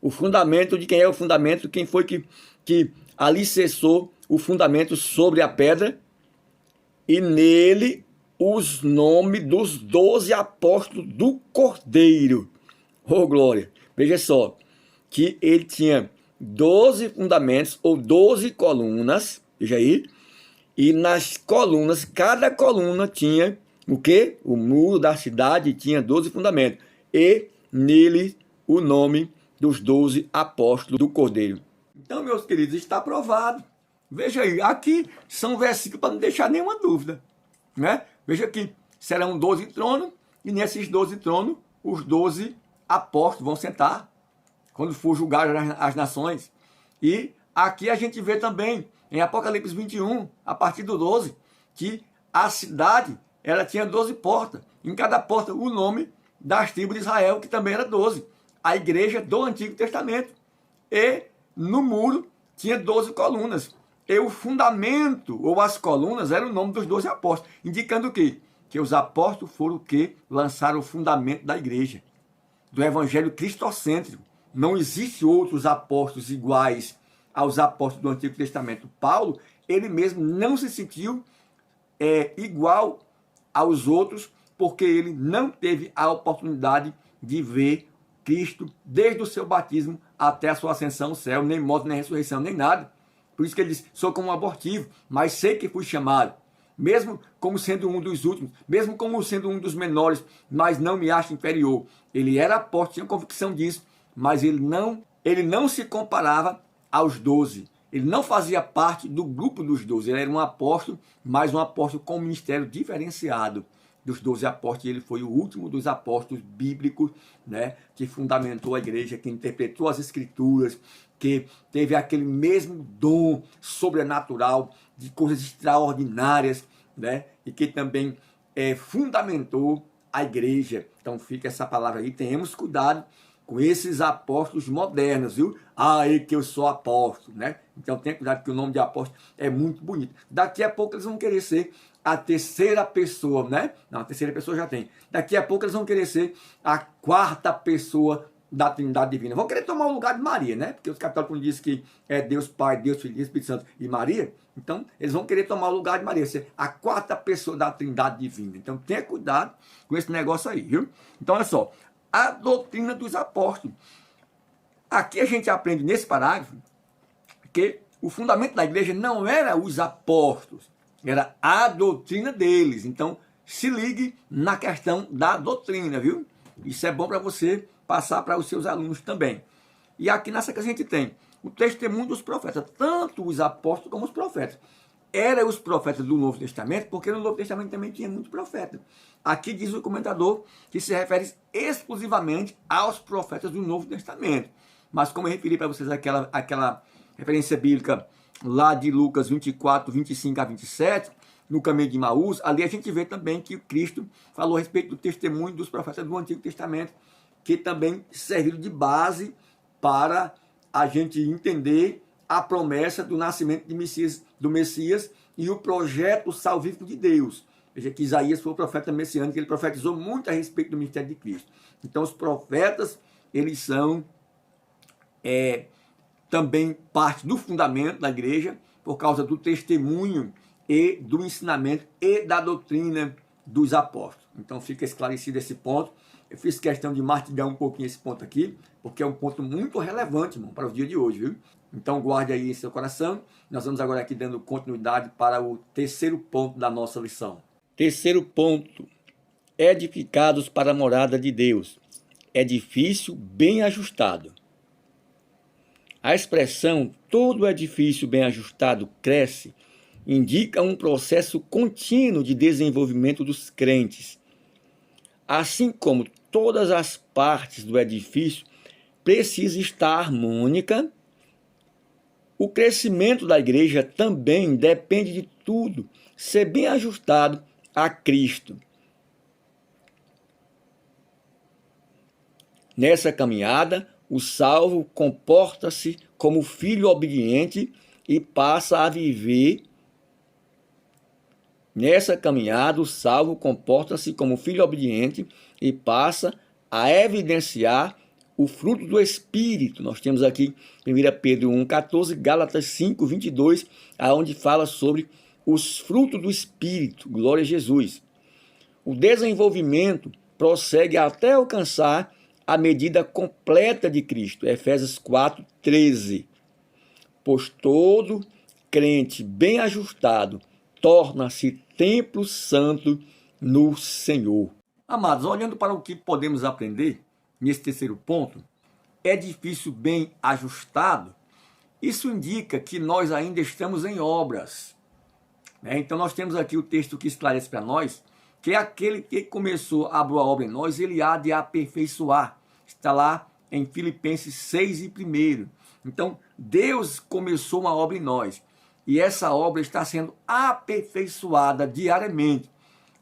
O fundamento de quem é o fundamento, quem foi que alicerçou o fundamento sobre a pedra, e nele os nomes dos 12 apóstolos do Cordeiro. Oh, glória! Veja só, que ele tinha 12 fundamentos, ou 12 colunas, veja aí, e nas colunas, cada coluna tinha o quê? O muro da cidade tinha 12 fundamentos, e nele o nome dos 12 apóstolos do Cordeiro. Então, meus queridos, está aprovado. Veja aí, aqui são versículos para não deixar nenhuma dúvida, né? Veja aqui, serão 12 tronos, e nesses 12 tronos, os 12 apóstolos vão sentar, quando for julgar as nações. E aqui a gente vê também, em Apocalipse 21, a partir do 12, que a cidade, ela tinha 12 portas. Em cada porta, o nome das tribos de Israel, que também era 12. A igreja do Antigo Testamento. E no muro tinha 12 colunas. E o fundamento, ou as colunas, era o nome dos 12 apóstolos. Indicando o quê? Que os apóstolos foram o quê? Lançaram o fundamento da igreja. Do evangelho cristocêntrico. Não existem outros apóstolos iguais aos apóstolos do Antigo Testamento. Paulo, ele mesmo não se sentiu igual aos outros, porque ele não teve a oportunidade de ver Cristo desde o seu batismo até a sua ascensão ao céu, nem morte, nem ressurreição, nem nada. Por isso que ele diz: sou como um abortivo, mas sei que fui chamado, mesmo como sendo um dos últimos, mesmo como sendo um dos menores, mas não me acho inferior. Ele era apóstolo, tinha convicção disso, mas ele não se comparava aos 12. Ele não fazia parte do grupo dos 12. Ele era um apóstolo, mas um apóstolo com um ministério diferenciado dos 12 apóstolos. Ele foi o último dos apóstolos bíblicos, né, que fundamentou a igreja, que interpretou as escrituras, que teve aquele mesmo dom sobrenatural de coisas extraordinárias, né, e que também fundamentou a igreja. Então fica essa palavra aí, tenhamos cuidado com esses apóstolos modernos, viu? Que eu sou apóstolo, né? Então tenha cuidado, que o nome de apóstolo é muito bonito. Daqui a pouco eles vão querer ser a terceira pessoa, né? Não, a terceira pessoa já tem. Daqui a pouco eles vão querer ser a quarta pessoa da Trindade Divina. Vão querer tomar o lugar de Maria, né? Porque os católicos dizem que é Deus Pai, Deus Filho, Espírito Santo e Maria. Então, eles vão querer tomar o lugar de Maria, ser a quarta pessoa da Trindade Divina. Então, tenha cuidado com esse negócio aí, viu? Então, olha só. A doutrina dos apóstolos. Aqui a gente aprende nesse parágrafo que o fundamento da igreja não era os apóstolos, era a doutrina deles. Então, se ligue na questão da doutrina, viu? Isso é bom para você passar para os seus alunos também. E aqui nessa que a gente tem o testemunho dos profetas, tanto os apóstolos como os profetas. Eram os profetas do Novo Testamento, porque no Novo Testamento também tinha muito profeta. Aqui diz o comentador que se refere exclusivamente aos profetas do Novo Testamento. Mas como eu referi para vocês aquela referência bíblica lá de Lucas 24, 25 a 27, no caminho de Emaús, ali a gente vê também que Cristo falou a respeito do testemunho dos profetas do Antigo Testamento, que também serviram de base para a gente entender a promessa do nascimento de Messias do Messias e o projeto salvífico de Deus. Veja que Isaías foi o profeta messiânico, ele profetizou muito a respeito do ministério de Cristo. Então os profetas, eles são também parte do fundamento da igreja, por causa do testemunho e do ensinamento e da doutrina dos apóstolos. Então fica esclarecido esse ponto. Eu fiz questão de mastigar um pouquinho esse ponto aqui, porque é um ponto muito relevante, irmão, para o dia de hoje, viu? Então guarde aí em seu coração. Nós vamos agora aqui dando continuidade para o terceiro ponto da nossa lição. Terceiro ponto: edificados para a morada de Deus. Edifício bem ajustado. A expressão todo edifício bem ajustado cresce indica um processo contínuo de desenvolvimento dos crentes. Assim como todas as partes do edifício precisam estar harmônica, o crescimento da igreja também depende de tudo ser bem ajustado a Cristo. Nessa caminhada, o salvo comporta-se como filho obediente e passa a viver. Nessa caminhada, o salvo comporta-se como filho obediente e passa a evidenciar o fruto do Espírito. Nós temos aqui 1 Pedro 1,14, Gálatas 5,22, onde fala sobre os frutos do Espírito. Glória a Jesus. O desenvolvimento prossegue até alcançar a medida completa de Cristo. Efésios 4,13. Pois todo crente bem ajustado torna-se templo santo no Senhor. Amados, olhando para o que podemos aprender nesse terceiro ponto, edifício bem ajustado, isso indica que nós ainda estamos em obras. Então nós temos aqui o texto que esclarece para nós que aquele que começou a boa obra em nós, ele há de aperfeiçoar. Está lá em Filipenses 6 e 1. Então, Deus começou uma obra em nós. E essa obra está sendo aperfeiçoada diariamente.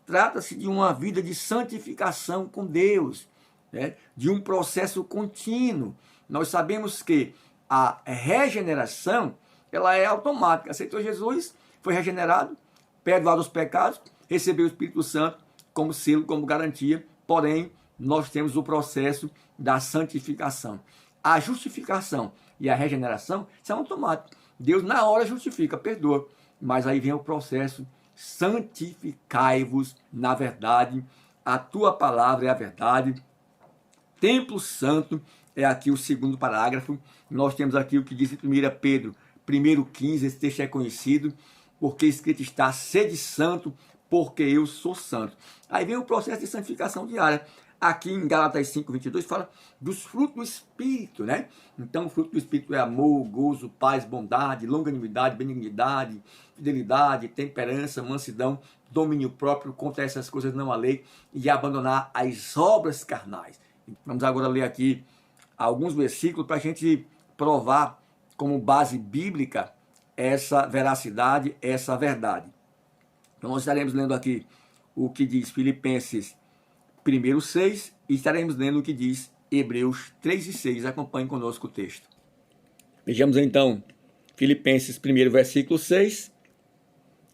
Trata-se de uma vida de santificação com Deus, né? De um processo contínuo. Nós sabemos que a regeneração, ela é automática. Aceitou Jesus, foi regenerado, perdoado os pecados, recebeu o Espírito Santo como selo, como garantia. Porém, nós temos o processo da santificação. A justificação e a regeneração são automáticos. Deus na hora justifica, perdoa. Mas aí vem o processo: santificai-vos na verdade. A tua palavra é a verdade. Templo santo é aqui o segundo parágrafo. Nós temos aqui o que diz em 1 Pedro 1,15. Esse texto é conhecido, porque escrito está: sede santo, porque eu sou santo. Aí vem o processo de santificação diária. Aqui em Gálatas 5,22 fala dos frutos do Espírito, né? Então o fruto do Espírito é amor, gozo, paz, bondade, longanimidade, benignidade, fidelidade, temperança, mansidão, domínio próprio. Contra essas coisas não há lei, e abandonar as obras carnais. Vamos agora ler aqui alguns versículos para a gente provar como base bíblica essa veracidade, essa verdade. Então nós estaremos lendo aqui o que diz Filipenses 1,6 e estaremos lendo o que diz Hebreus 3,6. Acompanhe conosco o texto. Vejamos então Filipenses 1, versículo 6.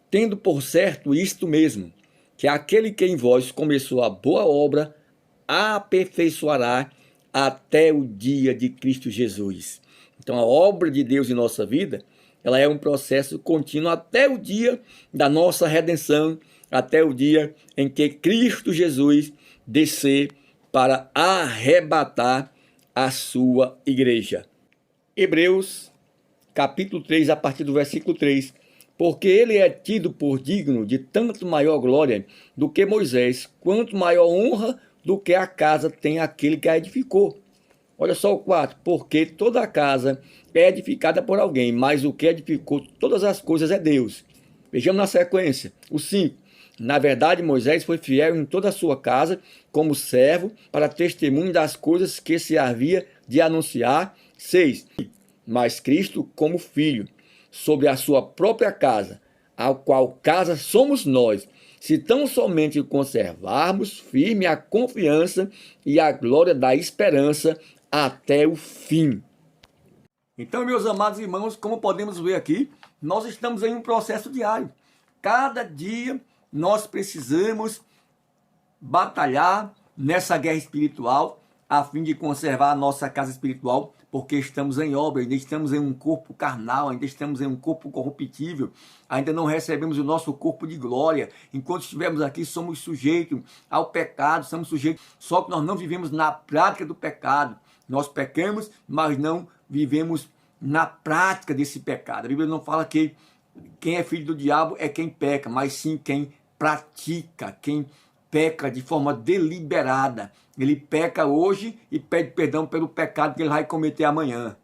Tendo por certo isto mesmo, que aquele que em vós começou a boa obra, aperfeiçoará até o dia de Cristo Jesus. Então a obra de Deus em nossa vida, ela é um processo contínuo até o dia da nossa redenção, até o dia em que Cristo Jesus descer para arrebatar a sua igreja. Hebreus, capítulo 3, a partir do versículo 3. Porque ele é tido por digno de tanto maior glória do que Moisés, quanto maior honra do que a casa tem aquele que a edificou. Olha só o 4. Porque toda a casa é edificada por alguém, mas o que edificou todas as coisas é Deus. Vejamos na sequência. O 5. Na verdade, Moisés foi fiel em toda a sua casa, como servo, para testemunho das coisas que se havia de anunciar. 6. Mas Cristo como filho, sobre a sua própria casa, a qual casa somos nós, se tão somente conservarmos firme a confiança e a glória da esperança até o fim. Então, meus amados irmãos, como podemos ver aqui, nós estamos em um processo diário. Cada dia nós precisamos batalhar nessa guerra espiritual a fim de conservar a nossa casa espiritual, porque estamos em obra, ainda estamos em um corpo carnal, ainda estamos em um corpo corruptível, ainda não recebemos o nosso corpo de glória. Enquanto estivermos aqui, somos sujeitos ao pecado, somos sujeitos, só que nós não vivemos na prática do pecado. Nós pecamos, mas não vivemos na prática desse pecado. A Bíblia não fala que quem é filho do diabo é quem peca, mas sim quem pratica, quem peca de forma deliberada. Ele peca hoje e pede perdão pelo pecado que ele vai cometer amanhã.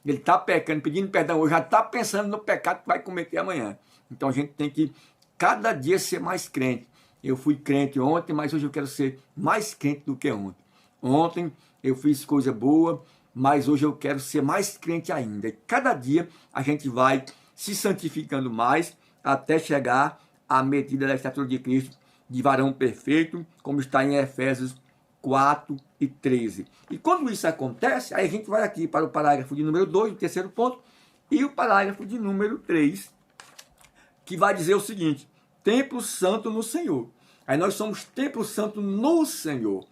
Ele está pecando, pedindo perdão hoje, já está pensando no pecado que vai cometer amanhã. Então a gente tem que cada dia ser mais crente. Eu fui crente ontem, mas hoje eu quero ser mais crente do que ontem. Ontem eu fiz coisa boa, mas hoje eu quero ser mais crente ainda. E cada dia a gente vai se santificando mais até chegar à medida da estatura de Cristo, de varão perfeito, como está em Efésios 4:13. E quando isso acontece, aí a gente vai aqui para o parágrafo de número 2, o terceiro ponto, e o parágrafo de número 3, que vai dizer o seguinte: templo santo no Senhor. Aí nós somos templo santo no Senhor,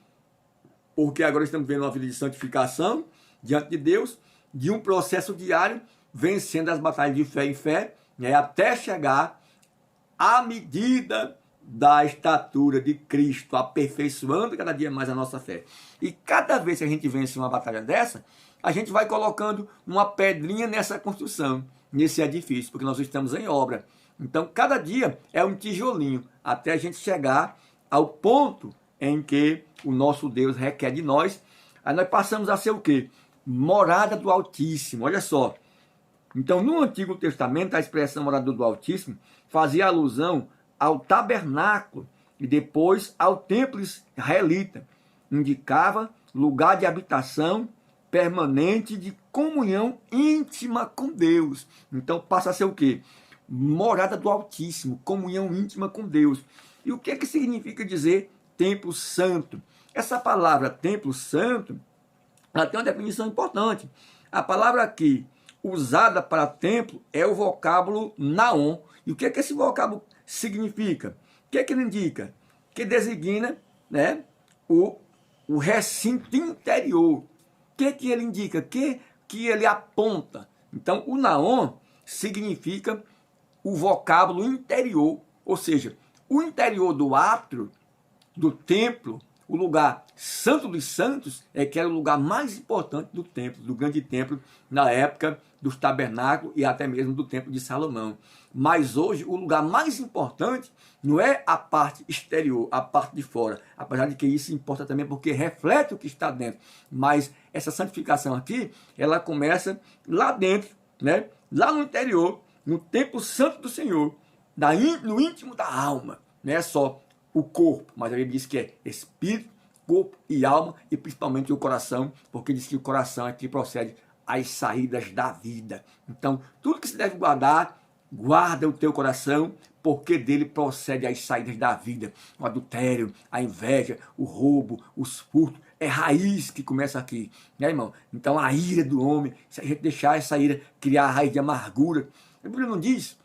porque agora estamos vendo uma vida de santificação diante de Deus, de um processo diário, vencendo as batalhas de fé em fé, né, até chegar à medida da estatura de Cristo, aperfeiçoando cada dia mais a nossa fé. E cada vez que a gente vence uma batalha dessa, a gente vai colocando uma pedrinha nessa construção, nesse edifício, porque nós estamos em obra. Então, cada dia é um tijolinho, até a gente chegar ao ponto em que o nosso Deus requer de nós. Aí nós passamos a ser o quê? Morada do Altíssimo. Olha só. Então, no Antigo Testamento, a expressão morada do Altíssimo fazia alusão ao tabernáculo e depois ao templo israelita. Indicava lugar de habitação permanente de comunhão íntima com Deus. Então passa a ser o quê? Morada do Altíssimo, comunhão íntima com Deus. E o que é que significa dizer templo santo? Essa palavra templo santo, ela tem uma definição importante. A palavra aqui usada para templo é o vocábulo naon. E o que é que esse vocábulo significa? O que é que ele indica? Que designa, né, o recinto interior. O que é que ele indica? Que ele aponta? Então, o naon significa o vocábulo interior, ou seja, o interior do átrio, do templo, o lugar santo dos santos, é que era o lugar mais importante do templo, do grande templo, na época dos tabernáculos e até mesmo do templo de Salomão. Mas hoje o lugar mais importante não é a parte exterior, a parte de fora, apesar de que isso importa também porque reflete o que está dentro. Mas essa santificação aqui, ela começa lá dentro, né? Lá no interior, no templo santo do Senhor, no íntimo da alma. Não é só o corpo, mas a Bíblia diz que é espírito, corpo e alma, e principalmente o coração, porque diz que o coração é que procede às saídas da vida. Então, tudo que se deve guardar, guarda o teu coração, porque dele procede as saídas da vida. O adultério, a inveja, o roubo, os furtos, é raiz que começa aqui, né, irmão? Então, a ira do homem, se a gente deixar essa ira criar a raiz de amargura, a Bíblia não diz,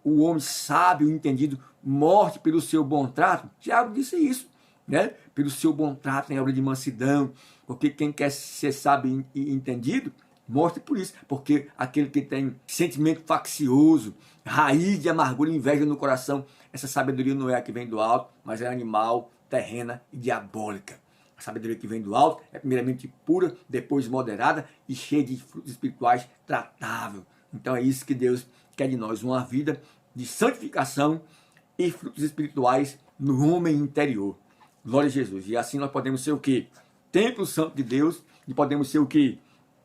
o homem sábio e entendido morte pelo seu bom trato. Tiago disse isso, né? Pelo seu bom trato em obra de mansidão, porque quem quer ser sábio e entendido, morte por isso, porque aquele que tem sentimento faccioso, raiz de amargura e inveja no coração, essa sabedoria não é a que vem do alto, mas é animal, terrena e diabólica. A sabedoria que vem do alto é primeiramente pura, depois moderada e cheia de frutos espirituais tratável. Então é isso que Deus quer de nós, uma vida de santificação e frutos espirituais no homem interior. Glória a Jesus. E assim nós podemos ser o quê? Templo santo de Deus, e podemos ser o quê?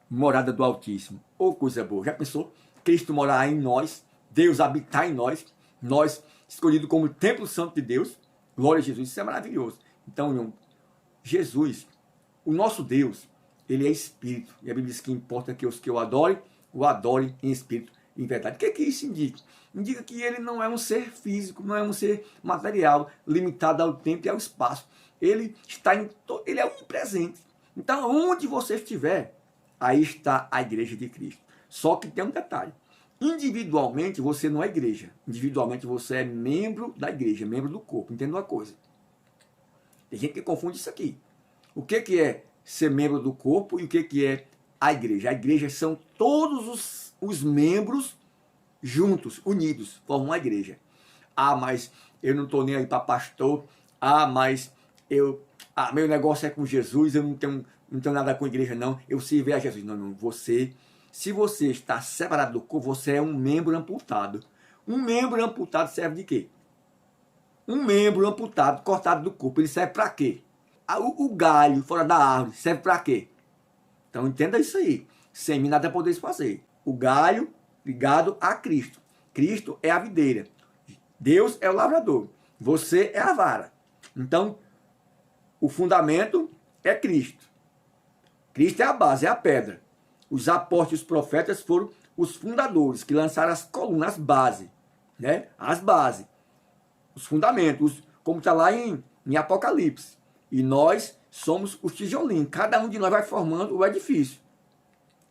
Morada do Altíssimo. Ô, coisa boa. Já pensou? Cristo morar em nós, Deus habitar em nós, nós escolhidos como templo santo de Deus. Glória a Jesus. Isso é maravilhoso. Então, irmão, Jesus, o nosso Deus, ele é espírito. E a Bíblia diz que importa que os que o adorem em espírito e em verdade. O que é que isso indica? Indica que ele não é um ser físico, não é um ser material, limitado ao tempo e ao espaço. Ele é onipresente. Então, onde você estiver, aí está a igreja de Cristo. Só que tem um detalhe. Individualmente você não é igreja. Individualmente você é membro da igreja, membro do corpo. Entenda uma coisa. Tem gente que confunde isso aqui. O que é ser membro do corpo e o que é a igreja? A igreja são todos os membros juntos, unidos, formam uma igreja. Ah, mas eu não estou nem aí para pastor. Ah, mas meu negócio é com Jesus, eu não tenho nada com a igreja, não. Eu sirvo a Jesus. Não, se você está separado do corpo, você é um membro amputado. Um membro amputado serve de quê? Um membro amputado, cortado do corpo, ele serve para quê? O galho fora da árvore serve para quê? Então entenda isso aí. Sem mim nada podeis fazer. O galho ligado a Cristo. Cristo é a videira. Deus é o lavrador. Você é a vara. Então, o fundamento é Cristo. Cristo é a base, é a pedra. Os apóstolos e os profetas foram os fundadores que lançaram as colunas, as bases, né? As bases, os fundamentos, como está lá em Apocalipse. E nós somos os tijolinhos. Cada um de nós vai formando o edifício.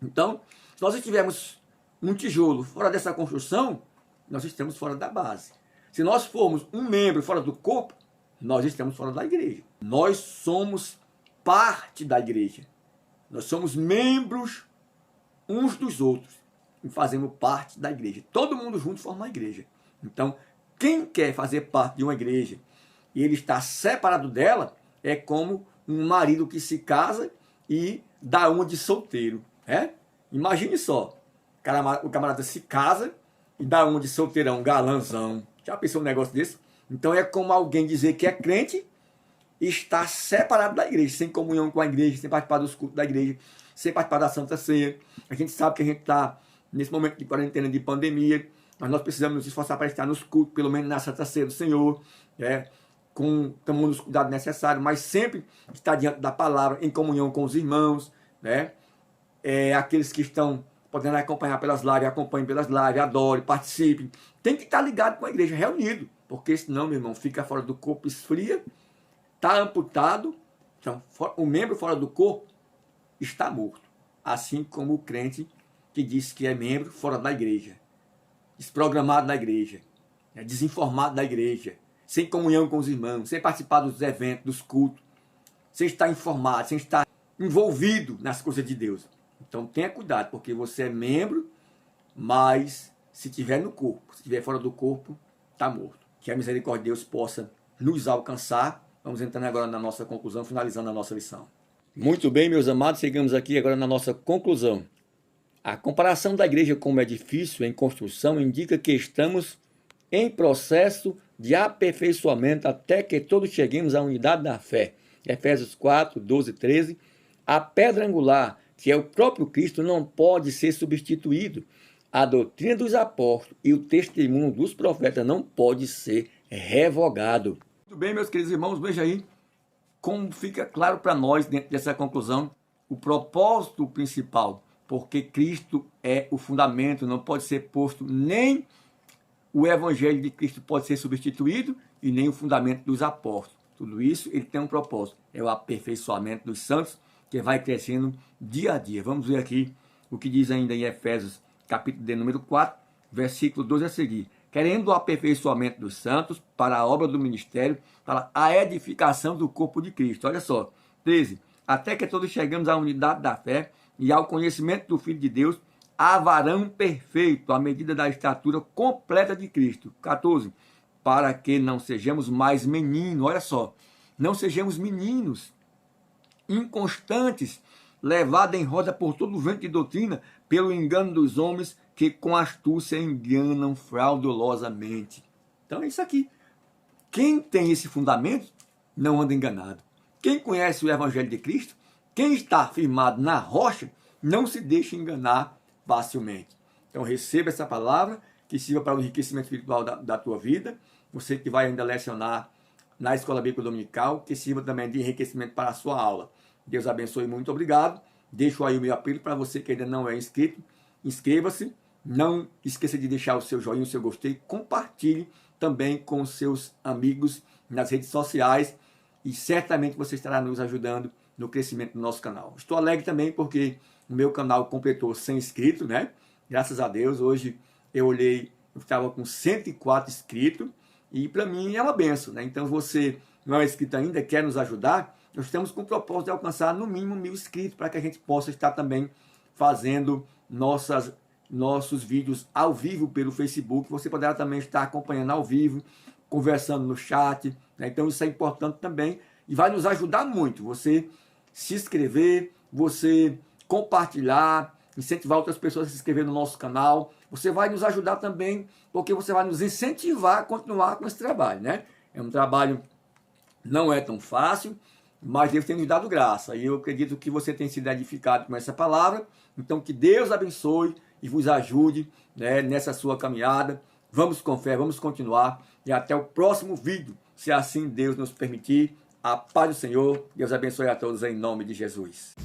Então, se nós estivermos um tijolo fora dessa construção, nós estamos fora da base. Se nós formos um membro fora do corpo, nós estamos fora da igreja. Nós somos parte da igreja. Nós somos membros uns dos outros e fazemos parte da igreja. Todo mundo junto forma uma igreja. Então, quem quer fazer parte de uma igreja e ele está separado dela, é como um marido que se casa e dá uma de solteiro. Imagine só, o camarada se casa e dá uma de solteirão, galãzão. Já pensou um negócio desse? Então é como alguém dizer que é crente e está separado da igreja, sem comunhão com a igreja, sem participar dos cultos da igreja, sem participar da Santa Ceia. A gente sabe que a gente está nesse momento de quarentena, de pandemia, mas nós precisamos nos esforçar para estar nos cultos, pelo menos na Santa Ceia do Senhor, tomando os cuidados necessários, mas sempre estar diante da palavra, em comunhão com os irmãos, aqueles que estão podendo acompanhar pelas lives, acompanhem pelas lives, adorem, participem. Tem que estar ligado com a igreja, reunido, porque senão, meu irmão, fica fora do corpo, esfria, está amputado. Então, o membro fora do corpo está morto. Assim como o crente que diz que é membro fora da igreja, desprogramado da igreja, desinformado da igreja, sem comunhão com os irmãos, sem participar dos eventos, dos cultos, sem estar informado, sem estar envolvido nas coisas de Deus. Então tenha cuidado, porque você é membro, mas se estiver no corpo, se estiver fora do corpo, está morto. Que a misericórdia de Deus possa nos alcançar. Vamos entrando agora na nossa conclusão, finalizando a nossa lição. Muito bem, meus amados, chegamos aqui agora na nossa conclusão. A comparação da igreja como edifício em construção indica que estamos em processo de aperfeiçoamento até que todos cheguemos à unidade da fé. Efésios 4, 12 e 13. A pedra angular, que é o próprio Cristo, não pode ser substituído. A doutrina dos apóstolos e o testemunho dos profetas não pode ser revogado. Muito bem, meus queridos irmãos, veja aí como fica claro para nós, dentro dessa conclusão, o propósito principal, porque Cristo é o fundamento, não pode ser posto, nem o evangelho de Cristo pode ser substituído e nem o fundamento dos apóstolos. Tudo isso ele tem um propósito, é o aperfeiçoamento dos santos, que vai crescendo dia a dia. Vamos ver aqui o que diz ainda em Efésios, capítulo de número 4, versículo 12 a seguir. Querendo o aperfeiçoamento dos santos para a obra do ministério, para a edificação do corpo de Cristo. Olha só, 13. Até que todos chegamos à unidade da fé e ao conhecimento do Filho de Deus, a varão perfeito, à medida da estatura completa de Cristo. 14. Para que não sejamos mais meninos, olha só, não sejamos meninos, inconstantes, levados em roda por todo o vento de doutrina, pelo engano dos homens que com astúcia enganam fraudulosamente. Então é isso aqui. Quem tem esse fundamento não anda enganado. Quem conhece o Evangelho de Cristo, quem está firmado na rocha, não se deixa enganar facilmente. Então receba essa palavra, que sirva para o enriquecimento espiritual da tua vida. Você que vai ainda lecionar na Escola Bíblica Dominical, que sirva também de enriquecimento para a sua aula. Deus abençoe, muito obrigado. Deixo aí o meu apelo para você que ainda não é inscrito. Inscreva-se. Não esqueça de deixar o seu joinha, o seu gostei. Compartilhe também com os seus amigos nas redes sociais. E certamente você estará nos ajudando no crescimento do nosso canal. Estou alegre também porque o meu canal completou 100 inscritos, né? Graças a Deus, hoje eu olhei, eu estava com 104 inscritos, e para mim é uma benção, né? Então você não é inscrito ainda, quer nos ajudar, nós estamos com o propósito de alcançar no mínimo 1.000 inscritos, para que a gente possa estar também fazendo nossos vídeos ao vivo pelo Facebook. Você poderá também estar acompanhando ao vivo, conversando no chat, né? Então isso é importante também e vai nos ajudar muito. Você se inscrever, você compartilhar, incentivar outras pessoas a se inscrever no nosso canal. Você vai nos ajudar também, porque você vai nos incentivar a continuar com esse trabalho, né? É um trabalho, não é tão fácil, mas Deus tem nos dado graça. E eu acredito que você tem sido edificado com essa palavra. Então que Deus abençoe e vos ajude, né, nessa sua caminhada. Vamos com fé, vamos continuar. E até o próximo vídeo, se assim Deus nos permitir. A paz do Senhor. Deus abençoe a todos em nome de Jesus.